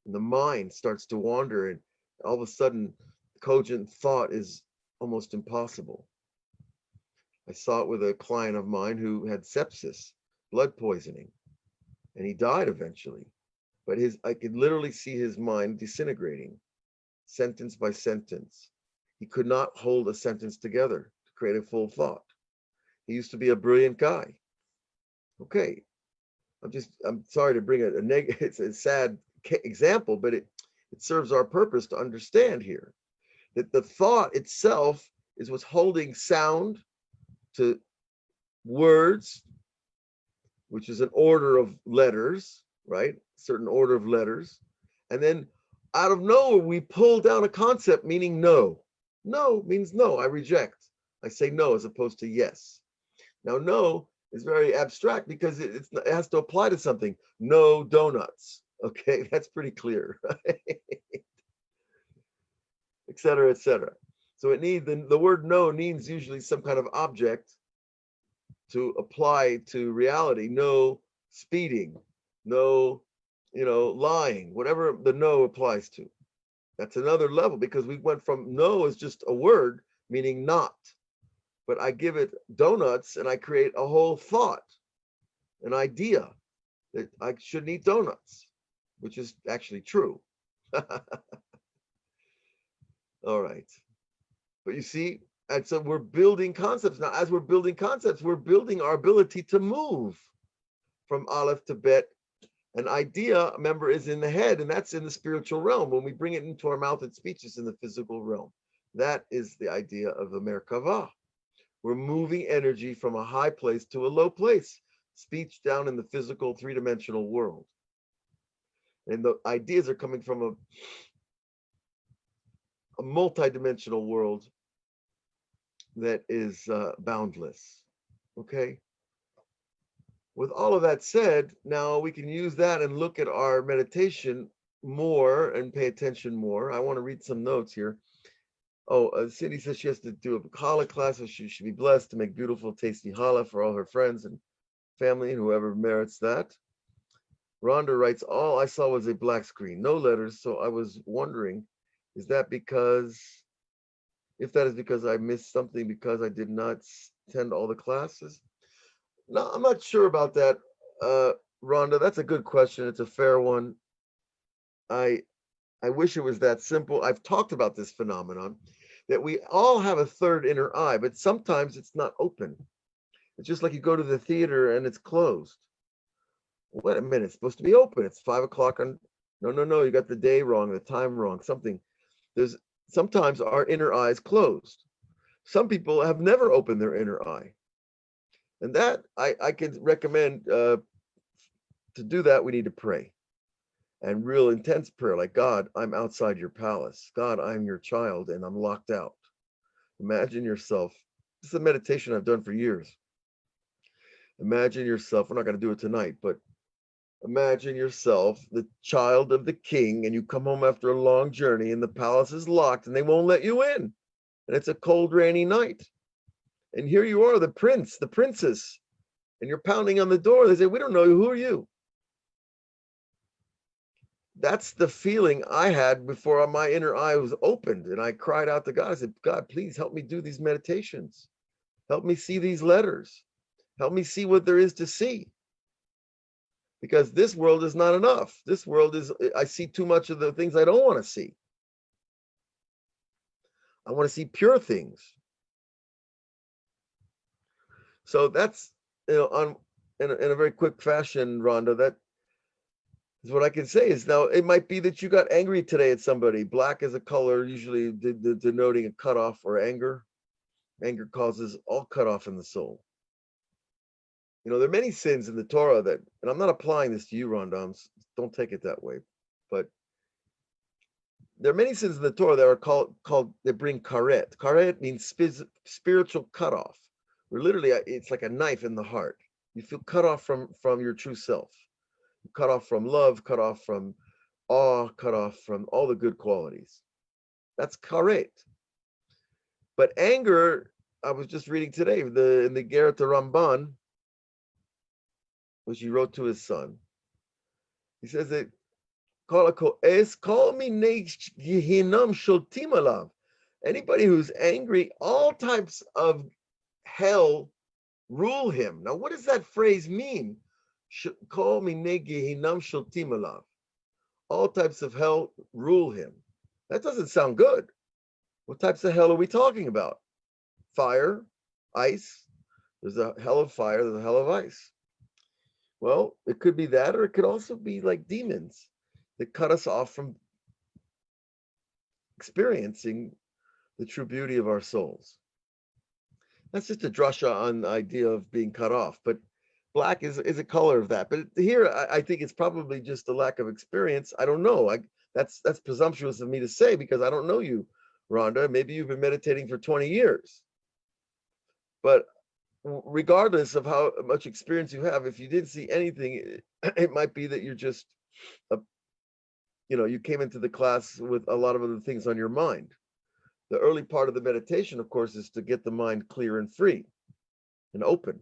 And the mind starts to wander, and all of a sudden, cogent thought is almost impossible. I saw it with a client of mine who had sepsis, blood poisoning, and he died eventually. But I could literally see his mind disintegrating, sentence by sentence. He could not hold a sentence together to create a full thought. He used to be a brilliant guy. Okay, I'm sorry to bring it's a sad example, but it serves our purpose to understand here that the thought itself is what's holding sound to words, which is an order of letters, right? Certain order of letters. And then out of nowhere, we pull down a concept meaning no. No means no, I reject. I say no as opposed to yes. Now, no is very abstract because it has to apply to something. No donuts. Okay, that's pretty clear, right? Et cetera, et cetera. So it needs, the word no needs usually some kind of object to apply to reality. No speeding, no, lying, whatever the no applies to. That's another level, because we went from no as just a word meaning not, but I give it donuts and I create a whole thought, an idea that I shouldn't eat donuts, which is actually true. All right. But you see, and so we're building concepts. Now, as we're building concepts, we're building our ability to move from Aleph to Bet. An idea, remember, is in the head, and that's in the spiritual realm. When we bring it into our mouth and speech, it's in the physical realm. That is the idea of the Merkavah. We're moving energy from a high place to a low place, speech down in the physical three-dimensional world. And the ideas are coming from a multi-dimensional world that is boundless. Okay? With all of that said, now we can use that and look at our meditation more and pay attention more. I want to read some notes here. Oh, Cindy says she has to do a challah class, so she should be blessed to make beautiful, tasty challah for all her friends and family and whoever merits that. Rhonda writes, all I saw was a black screen, no letters, so I was wondering, is that because, if that is because I missed something because I did not attend all the classes? No, I'm not sure about that, Rhonda. That's a good question. It's a fair one. I wish it was that simple. I've talked about this phenomenon that we all have a third inner eye, but sometimes it's not open. It's just like you go to the theater and it's closed. Wait a minute, it's supposed to be open. It's 5 o'clock on. No, you got the day wrong, the time wrong, something. There's sometimes our inner eye is closed. Some people have never opened their inner eye. And that I could recommend to do that. We need to pray, and real intense prayer, like, God, I'm outside your palace. God, I'm your child and I'm locked out. Imagine yourself. This is a meditation I've done for years. Imagine yourself, we're not going to do it tonight, but imagine yourself the child of the king, and you come home after a long journey and the palace is locked and they won't let you in. And it's a cold, rainy night. And here you are, the prince, the princess, and you're pounding on the door. They say, we don't know you. Who are you? That's the feeling I had before my inner eye was opened. And I cried out to God. I said, God, please help me do these meditations. Help me see these letters. Help me see what there is to see. Because this world is not enough. This world is, I see too much of the things I don't want to see. I want to see pure things. So that's, in a very quick fashion, Rhonda, that is what I can say. Is now it might be that you got angry today at somebody. Black is a color usually denoting a cutoff or anger. Anger causes all cutoff in the soul. There are many sins in the Torah that, and I'm not applying this to you, Rhonda, don't take it that way, but there are many sins in the Torah that are called they bring karet. Karet means spiritual cutoff. Where literally it's like a knife in the heart. You feel cut off from your true self. Cut off from love, cut off from awe, cut off from all the good qualities. That's karet. But anger, I was just reading today, in the Gerata Ramban, which he wrote to his son. He says that anybody who's angry, all types of hell rule him. Now, what does that phrase mean? All types of hell rule him. That doesn't sound good. What types of hell are we talking about? Fire, ice. There's a hell of fire, there's a hell of ice. Well, it could be that, or it could also be like demons that cut us off from experiencing the true beauty of our souls. That's just a drasha on the idea of being cut off, but black is a color of that. But here, I think it's probably just a lack of experience. I don't know. That's presumptuous of me to say because I don't know you, Rhonda. Maybe you've been meditating for 20 years. But regardless of how much experience you have, if you didn't see anything, it might be that you're just, you came into the class with a lot of other things on your mind. The early part of the meditation, of course, is to get the mind clear and free and open.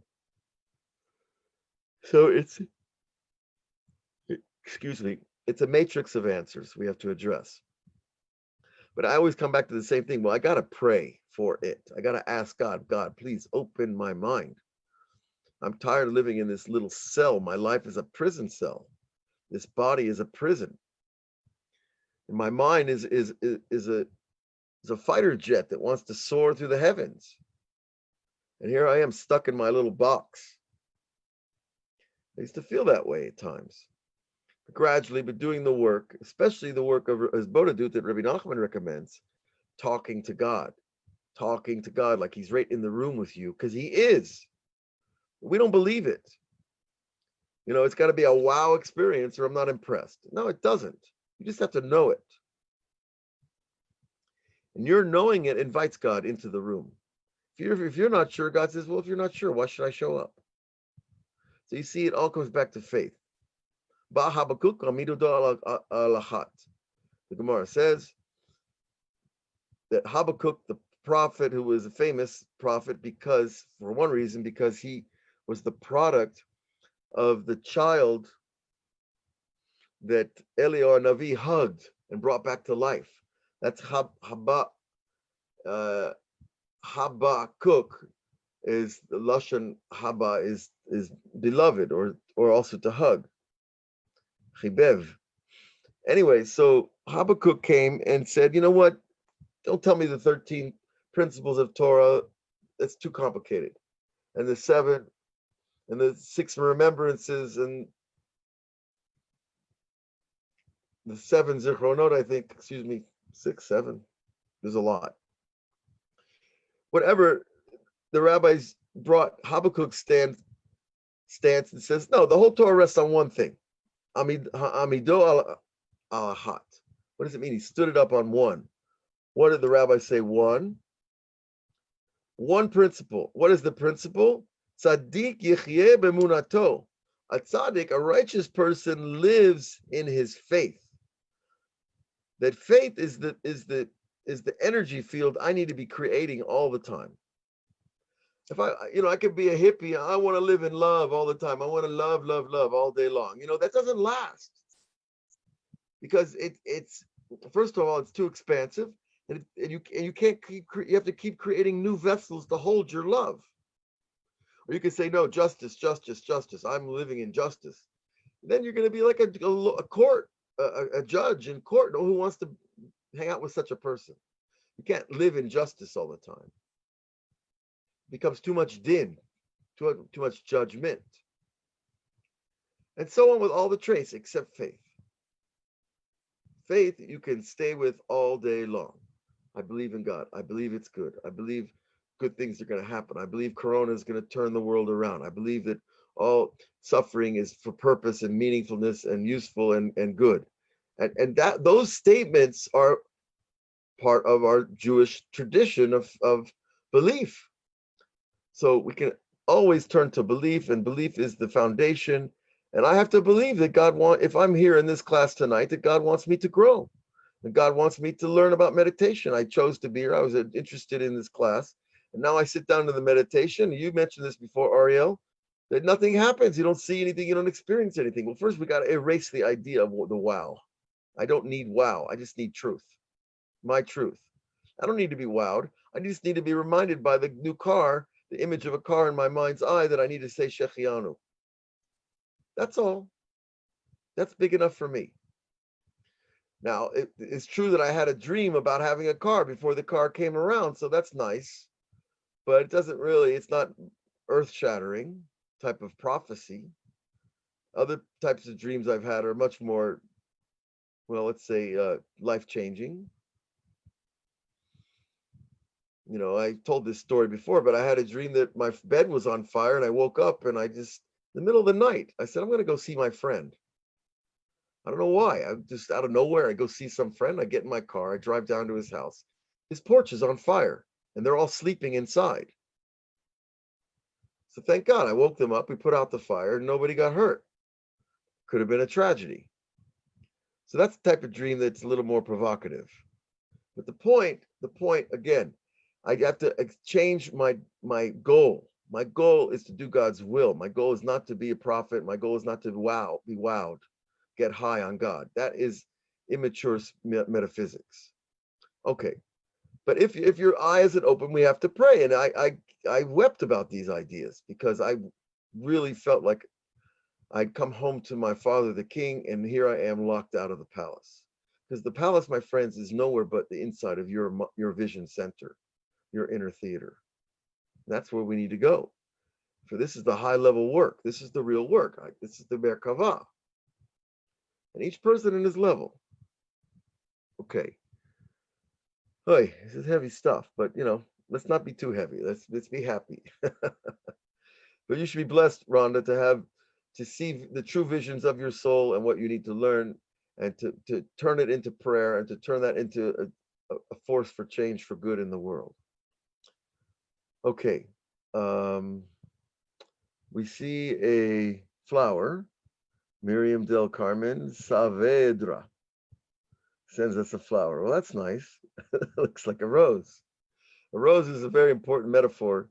So it's a matrix of answers we have to address. But I always come back to the same thing. Well, I got to pray for it. I got to ask God, please open my mind. I'm tired of living in this little cell. My life is a prison cell. This body is a prison. And my mind is a fighter jet that wants to soar through the heavens. And here I am stuck in my little box. I used to feel that way at times. But gradually, but doing the work, especially the work of as Bodhidut that Rabbi Nachman recommends, talking to God like he's right in the room with you, because he is. We don't believe it. It's got to be a wow experience or I'm not impressed. No, it doesn't. You just have to know it. And your knowing it invites God into the room. If you're not sure, God says, well, if you're not sure, why should I show up? So you see, it all comes back to faith. The Gemara says that Habakkuk, the prophet, who was a famous prophet because he was the product of the child that Eliyahu Navi hugged and brought back to life. That's Habakkuk is the Lashon Haba is beloved or also to hug. Chibev. Anyway, so Habakkuk came and said, you know what? Don't tell me the 13 principles of Torah. That's too complicated. And the 7 and the 6 remembrances and the 7 zichronot, I think, 6, 7. There's a lot. Whatever, the rabbis brought Habakkuk's stance and says, no, the whole Torah rests on one thing. Amido al-ahat. What does it mean? He stood it up on one. What did the rabbis say? One principle. What is the principle? Tzaddik yichyeh b'emunato. A tzaddik, a righteous person, lives in his faith. That faith is the energy field I need to be creating all the time. If I could be a hippie. I want to live in love all the time. I want to love, love, love all day long. That doesn't last, because it's first of all, it's too expansive, and you can't you have to keep creating new vessels to hold your love. Or you can say, no, justice, justice, justice. I'm living in justice. Then you're going to be like a court, a judge in court. Who wants to hang out with such a person? You can't live in justice all the time. It becomes too much din, too much judgment. And so on with all the traits except faith. Faith you can stay with all day long. I believe in God. I believe it's good. I believe good things are going to happen. I believe Corona is going to turn the world around. I believe that all suffering is for purpose and meaningfulness and useful and good. And that those statements are part of our Jewish tradition of belief. So we can always turn to belief, and belief is the foundation. And I have to believe that if I'm here in this class tonight, that God wants me to grow. And God wants me to learn about meditation. I chose to be here. I was interested in this class. And now I sit down to the meditation. You mentioned this before, Ariel, that nothing happens. You don't see anything. You don't experience anything. Well, first we got to erase the idea of the wow. I don't need wow. I just need truth. My truth. I don't need to be wowed. I just need to be reminded by the new car, the image of a car in my mind's eye, that I need to say Shechianu. That's all. That's big enough for me. Now, it's true that I had a dream about having a car before the car came around, so that's nice. But it's not earth-shattering type of prophecy. Other types of dreams I've had are much more, well, let's say, life-changing. I told this story before, but I had a dream that my bed was on fire, and I woke up, and in the middle of the night, I said, I'm going to go see my friend. I don't know why. I just out of nowhere, I go see some friend. I get in my car. I drive down to his house. His porch is on fire, and they're all sleeping inside. So thank God I woke them up. We put out the fire, and nobody got hurt. Could have been a tragedy. So that's the type of dream that's a little more provocative. But the point again, I have to change my goal. My goal is to do God's will. My goal is not to be a prophet. My goal is not to be wowed, get high on God. That is immature metaphysics. Okay, but if your eye isn't open, we have to pray. And I wept about these ideas because I really felt like I'd come home to my father, the king, and here I am locked out of the palace. Because the palace, my friends, is nowhere but the inside of your vision center, your inner theater. That's where we need to go. For this is the high level work. This is the real work. This is the Merkava. And each person in his level. Okay. Hey, this is heavy stuff, but let's not be too heavy. Let's be happy. But you should be blessed, Rhonda, to see the true visions of your soul and what you need to learn, and to turn it into prayer, and to turn that into a force for change for good in the world. Okay. We see a flower. Miriam Del Carmen Saavedra sends us a flower. Well, that's nice. It looks like a rose. A rose is a very important metaphor,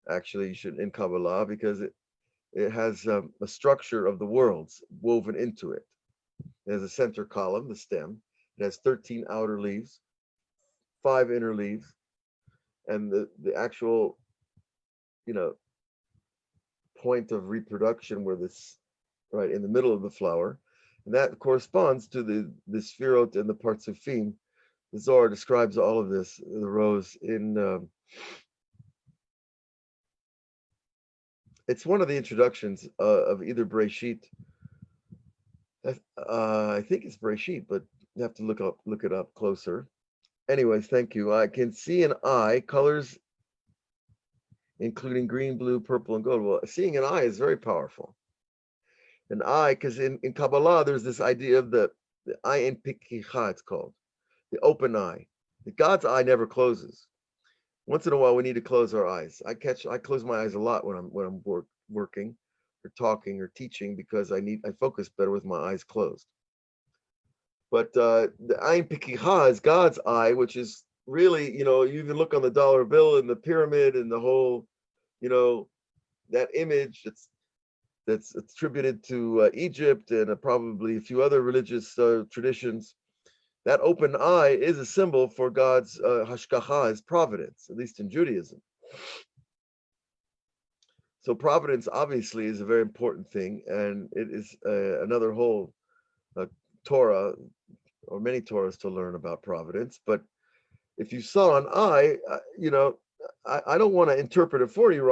actually, in Kabbalah, because it has a structure of the worlds woven into it. It has a center column, the stem. It has 13 outer leaves, 5 inner leaves, and the actual, point of reproduction where this, right in the middle of the flower, and that corresponds to the sphirot and the partsufim. The Zohar describes all of this, the rose, in it's one of the introductions of either Breshit. I think it's Breshit, but you have to look it up closer. Anyways, thank you. I can see an eye, colors including green, blue, purple, and gold. Well, seeing an eye is very powerful. An eye, because in Kabbalah, there's this idea of the ayin pikicha, it's called, the open eye. The God's eye never closes. Once in a while, we need to close our eyes. I close my eyes a lot when I'm working or talking or teaching, because I focus better with my eyes closed. But the ayin pikicha is God's eye, which is really, you even look on the dollar bill and the pyramid and the whole that image that's attributed to Egypt and probably a few other religious traditions. That open eye is a symbol for God's hashgacha, his providence, at least in Judaism. So providence obviously is a very important thing, and it is another whole Torah, or many Torahs to learn about providence. But if you saw an eye, I don't want to interpret it for you,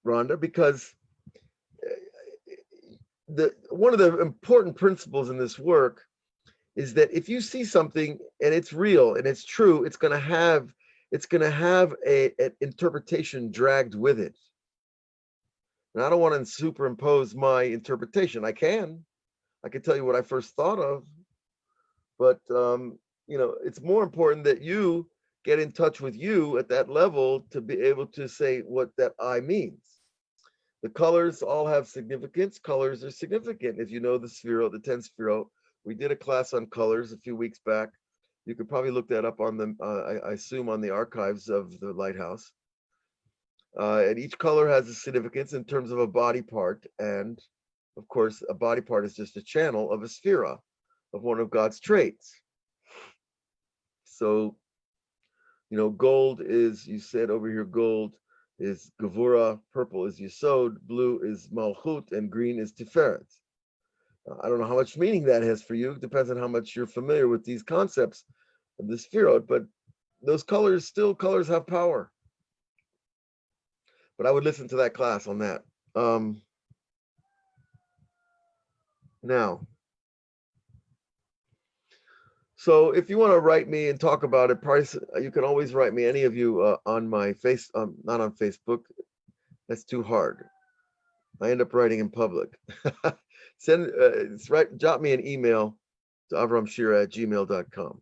Rhonda, because one of the important principles in this work is that if you see something and it's real and it's true, it's going to have an interpretation dragged with it. And I don't want to superimpose my interpretation. I can tell you what I first thought of, but it's more important that you get in touch with you at that level to be able to say what that eye means. The colors all have significance. Colors are significant. If you know the Sphirot, the 10 Sphirot, we did a class on colors a few weeks back. You could probably look that up on the, I assume, on the archives of the Lighthouse. And each color has a significance in terms of a body part. And of course, a body part is just a channel of a sphira, of one of God's traits. So, gold is, you said over here, gold is Gevura, purple is Yesod, blue is Malchut, and green is Tiferet. I don't know how much meaning that has for you. It depends on how much you're familiar with these concepts of the Sphirot, but those colors have power. But I would listen to that class on that. Now, so if you want to write me and talk about it, you can always write me, any of you, on my not on Facebook. That's too hard. I end up writing in public. Drop me an email to avramshira@gmail.com,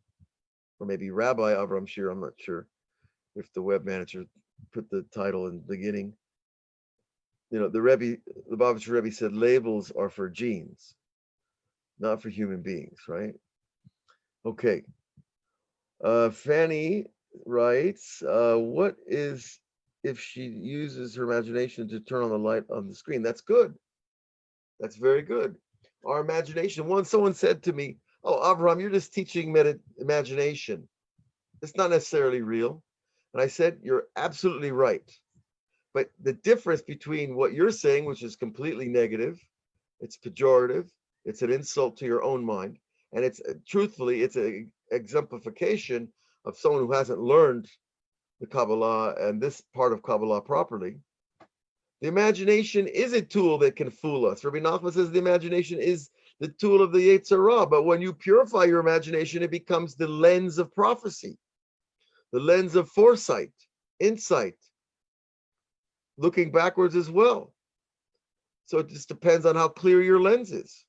or maybe Rabbi Avraham Shira. I'm not sure if the web manager put the title in the beginning. The Rebbe said labels are for genes, not for human beings, right? Okay. Fanny writes, what is if she uses her imagination to turn on the light on the screen? That's good. That's very good. Our imagination. Someone said to me, "Oh, Avraham, you're just teaching imagination. It's not necessarily real." And I said, "You're absolutely right. But the difference between what you're saying, which is completely negative, it's pejorative, it's an insult to your own mind, and it's truthfully, it's an exemplification of someone who hasn't learned the Kabbalah and this part of Kabbalah properly. The imagination is a tool that can fool us. Rabbi Nachman says the imagination is the tool of the Yetzer Hara, but when you purify your imagination, it becomes the lens of prophecy, the lens of foresight, insight, looking backwards as well. So it just depends on how clear your lens is.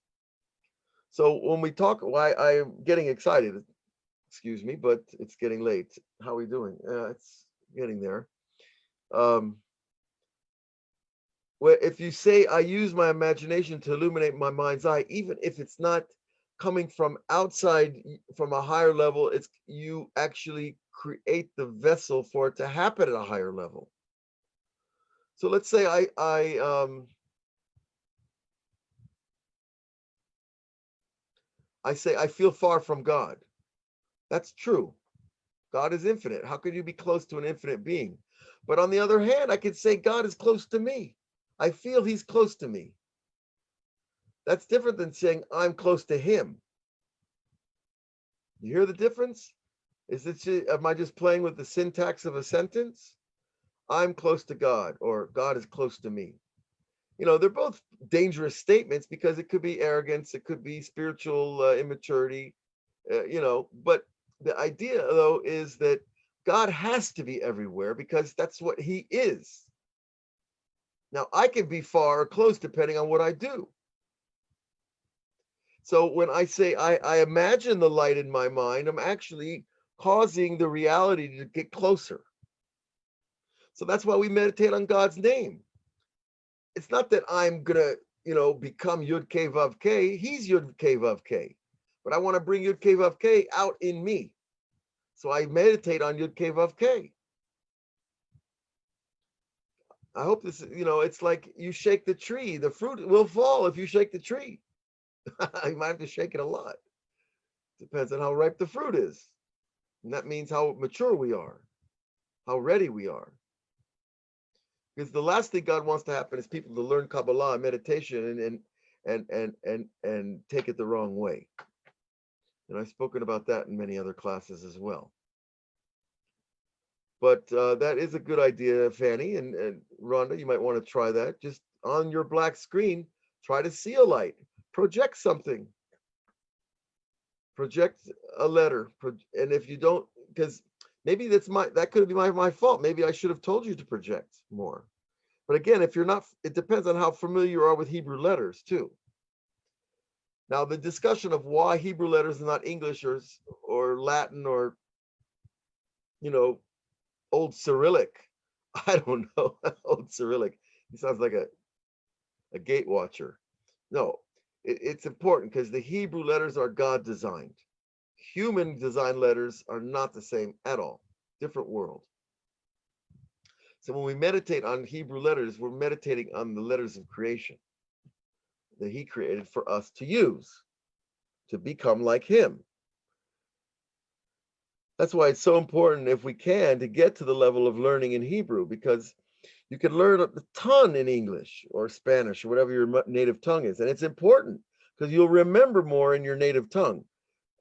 So when we talk, I'm getting excited, excuse me, but it's getting late. How are we doing? It's getting there. If you say I use my imagination to illuminate my mind's eye, even if it's not coming from outside, from a higher level, it's you actually create the vessel for it to happen at a higher level. So let's say I say I feel far from God. That's true. God is infinite. How could you be close to an infinite being? But on the other hand, I could say God is close to me. I feel he's close to me. That's different than saying I'm close to him. You hear the difference? Am I just playing with the syntax of a sentence? I'm close to God, or God is close to me. They're both dangerous statements because it could be arrogance, it could be spiritual immaturity, but the idea, though, is that God has to be everywhere because that's what he is. Now, I can be far or close depending on what I do. So when I say I imagine the light in my mind, I'm actually causing the reality to get closer. So that's why we meditate on God's name. It's not that I'm going to, become Yud Kei Vav Kei. He's Yud Kei Vav Kei. But I want to bring Yud Kei Vav Kei out in me. So I meditate on Yud Kei Vav Kei. I hope this, it's like you shake the tree, the fruit will fall if you shake the tree. You might have to shake it a lot. Depends on how ripe the fruit is. And that means how mature we are, how ready we are. Because the last thing God wants to happen is people to learn Kabbalah and meditation and take it the wrong way. And I've spoken about that in many other classes as well. But that is a good idea, Fanny and Rhonda. You might want to try that. Just on your black screen, try to see a light. Project something. Project a letter. And if you don't, because maybe that could be my fault. Maybe I should have told you to project more. But again, if you're not, it depends on how familiar you are with Hebrew letters too. Now, the discussion of why Hebrew letters are not English or Latin or, Old Cyrillic. I don't know. Old Cyrillic. He sounds like a gate watcher. No, it's important because the Hebrew letters are God designed. Human design letters are not the same at all. Different world. So when we meditate on Hebrew letters, we're meditating on the letters of creation that he created for us to use, to become like him. That's why it's so important, if we can, to get to the level of learning in Hebrew, because you can learn a ton in English or Spanish or whatever your native tongue is. And it's important because you'll remember more in your native tongue.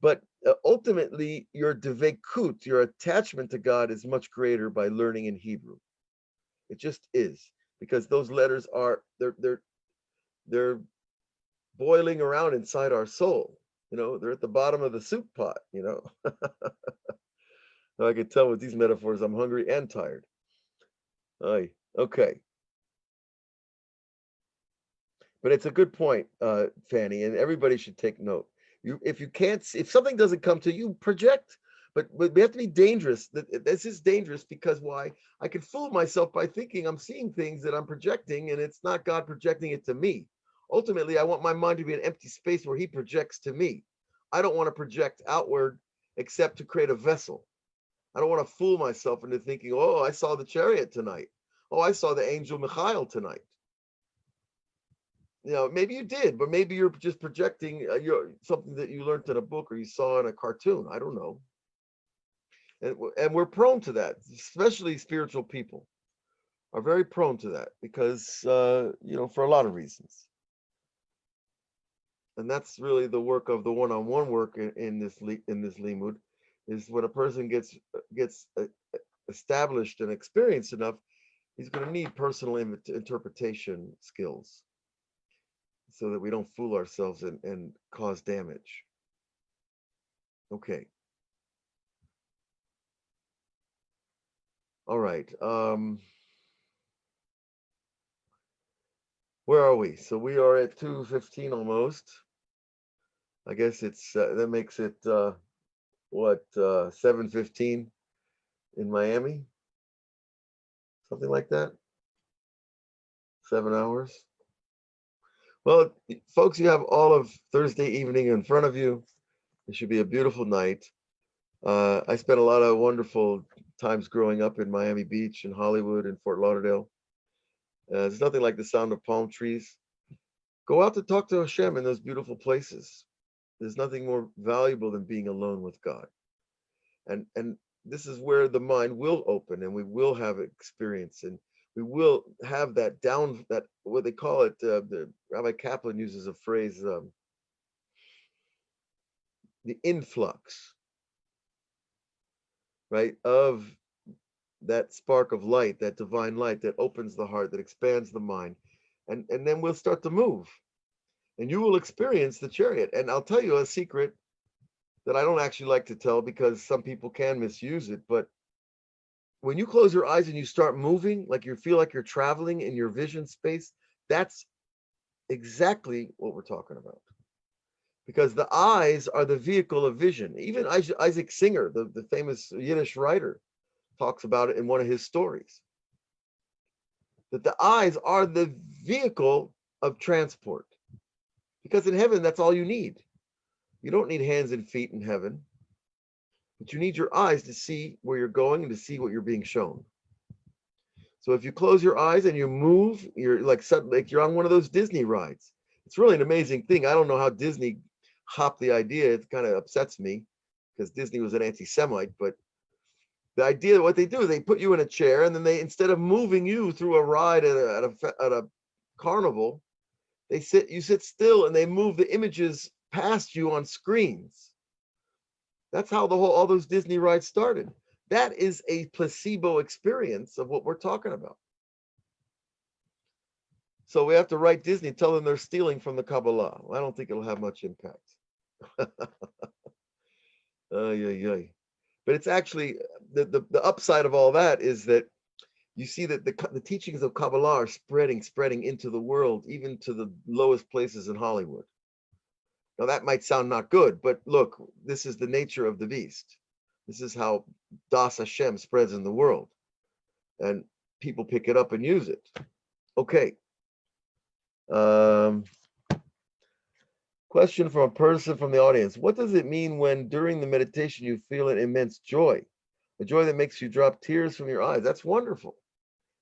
But ultimately, your devekut, your attachment to God, is much greater by learning in Hebrew. It just is, because those letters they're boiling around inside our soul. They're at the bottom of the soup pot. I can tell with these metaphors, I'm hungry and tired. Okay. But it's a good point, Fanny, and everybody should take note. If something doesn't come to you, project. But we have to be dangerous. This is dangerous because why? I can fool myself by thinking I'm seeing things that I'm projecting, and it's not God projecting it to me. Ultimately, I want my mind to be an empty space where he projects to me. I don't want to project outward except to create a vessel. I don't want to fool myself into thinking, oh, I saw the chariot tonight. Oh, I saw the angel Michael tonight. Maybe you did, but maybe you're just projecting something that you learned in a book or you saw in a cartoon. I don't know. And we're prone to that, especially spiritual people are very prone to that because, for a lot of reasons. And that's really the work of the one-on-one work in this limud, is when a person gets established and experienced enough, he's going to need personal interpretation skills so that we don't fool ourselves and cause damage. Okay. All right. Where are we? So we are at 2:15 almost. I guess it's that makes it 7:15 in Miami, something like that. 7 hours. Well, folks, you have all of Thursday evening in front of you. It should be a beautiful night. I spent a lot of wonderful times growing up in Miami Beach and Hollywood and Fort Lauderdale. There's nothing like the sound of palm trees. Go out to talk to Hashem in those beautiful places. There's nothing more valuable than being alone with God. And this is where the mind will open and we will have experience and we will have that what they call it, the Rabbi Kaplan uses a phrase, the influx, right, of that spark of light, that divine light that opens the heart, that expands the mind. And then we'll start to move. And you will experience the chariot. And I'll tell you a secret that I don't actually like to tell because some people can misuse it. But when you close your eyes and you start moving, like you feel like you're traveling in your vision space, that's exactly what we're talking about. Because the eyes are the vehicle of vision. Even Isaac Singer, the famous Yiddish writer, talks about it in one of his stories. That the eyes are the vehicle of transport. Because in heaven, that's all you need. You don't need hands and feet in heaven. But you need your eyes to see where you're going and to see what you're being shown. So if you close your eyes and you move, you're like you're on one of those Disney rides. It's really an amazing thing. I don't know how Disney hopped the idea. It kind of upsets me because Disney was an anti-Semite. But the idea, what they do, they put you in a chair, and then they, instead of moving you through a ride at a carnival, you sit still, and they move the images past you on screens. That's how all those Disney rides started. That is a placebo experience of what we're talking about. So we have to write Disney, tell them they're stealing from the Kabbalah. I don't think it'll have much impact. But it's actually the upside of all that is that you see that the teachings of Kabbalah are spreading into the world, even to the lowest places in Hollywood. Now that might sound not good, but look, this is the nature of the beast. This is how Das Hashem spreads in the world, and people pick it up and use it. Okay. Question from a person from the audience. What does it mean when during the meditation you feel an immense joy? A joy that makes you drop tears from your eyes. That's wonderful.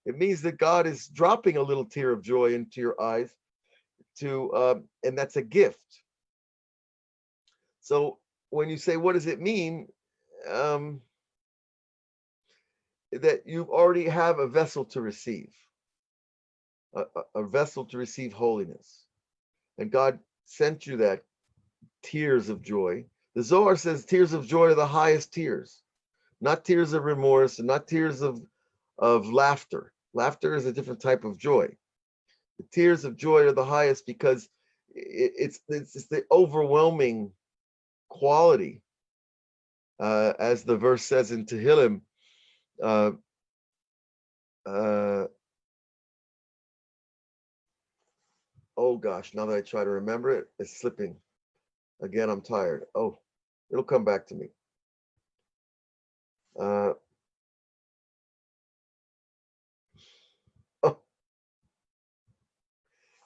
It means that God is dropping a little tear of joy into your eyes and that's a gift. So when you say, what does it mean? That you already have a vessel to receive, a vessel to receive holiness. And God sent you that tears of joy. The Zohar says tears of joy are the highest tears, not tears of remorse and not tears of laughter. Laughter is a different type of joy. The tears of joy are the highest because it's the overwhelming quality, as the verse says in Tehillim. Oh gosh, now that I try to remember it, it's slipping. Again, I'm tired. Oh, it'll come back to me. Oh.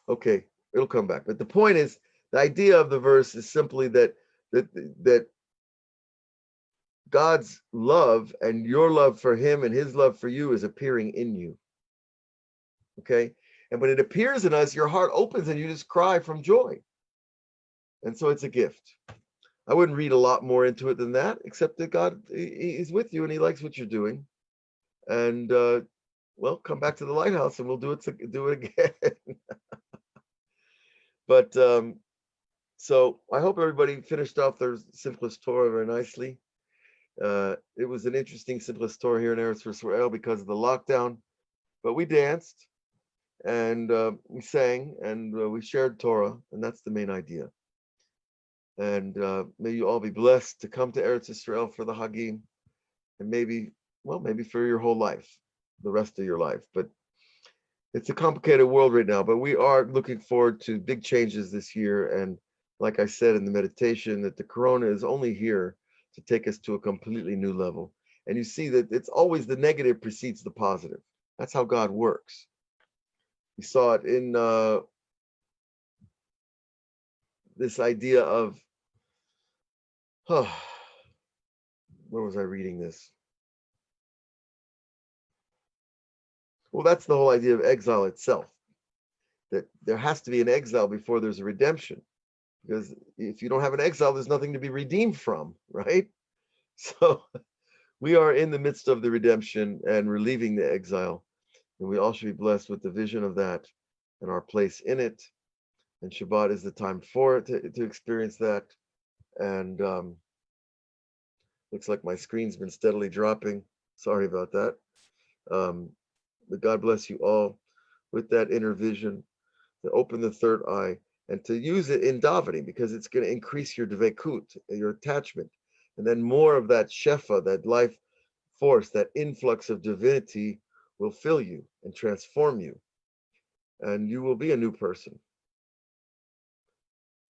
Okay, it'll come back. But the point is, the idea of the verse is simply that God's love and your love for him and his love for you is appearing in you. Okay? And when it appears in us, your heart opens and you just cry from joy. And so it's a gift. I wouldn't read a lot more into it than that, except that God is with you and he likes what you're doing. And well, come back to the Lighthouse and we'll do it again. But so I hope everybody finished off their simplest Torah very nicely. It was an interesting simplest Torah here in Eretz Yisrael because of the lockdown, but we danced and we sang and we shared Torah, and that's the main idea. And may you all be blessed to come to Eretz Yisrael for the Hagim, and maybe for your whole life, the rest of your life. But it's a complicated world right now, but we are looking forward to big changes this year. And like I said in the meditation, that the corona is only here to take us to a completely new level. And you see that it's always the negative precedes the positive. That's how God works. We saw it in this idea of, where was I reading this? Well, that's the whole idea of exile itself, that there has to be an exile before there's a redemption. Because if you don't have an exile, there's nothing to be redeemed from, right? So we are in the midst of the redemption and relieving the exile. And we all should be blessed with the vision of that and our place in it. And Shabbat is the time for it to experience that. And looks like my screen's been steadily dropping. Sorry about that. But God bless you all with that inner vision, to open the third eye and to use it in davening, because it's going to increase your dvekut, your attachment. And then more of that shefa, that life force, that influx of divinity will fill you and transform you. And you will be a new person.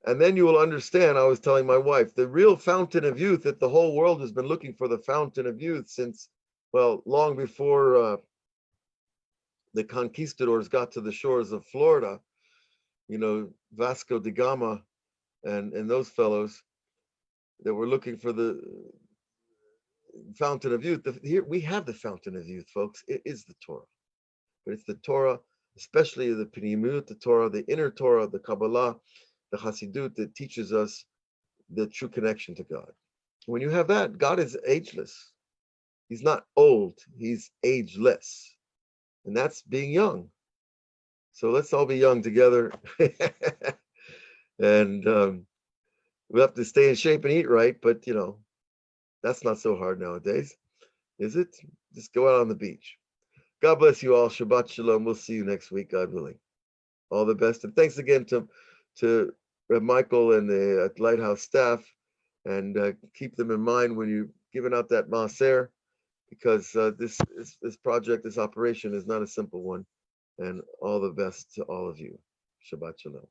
And then you will understand, I was telling my wife, the real fountain of youth, that the whole world has been looking for the fountain of youth since, well, long before the conquistadors got to the shores of Florida, Vasco da Gama and those fellows that were looking for fountain of youth. Here we have the fountain of youth, folks. It is the Torah, but it's the Torah, especially the Pnimiyut, the Torah, the inner Torah, the Kabbalah, the Hasidut, that teaches us the true connection to God. When you have that, God is ageless. He's not old. He's ageless, and that's being young. So let's all be young together, and we have to stay in shape and eat right. But that's not so hard nowadays, is it? Just go out on the beach. God bless you all. Shabbat shalom. We'll see you next week, God willing. All the best. And thanks again to Reb Michael and the Lighthouse staff. And keep them in mind when you're giving out that maaser, because this project, this operation is not a simple one. And all the best to all of you. Shabbat shalom.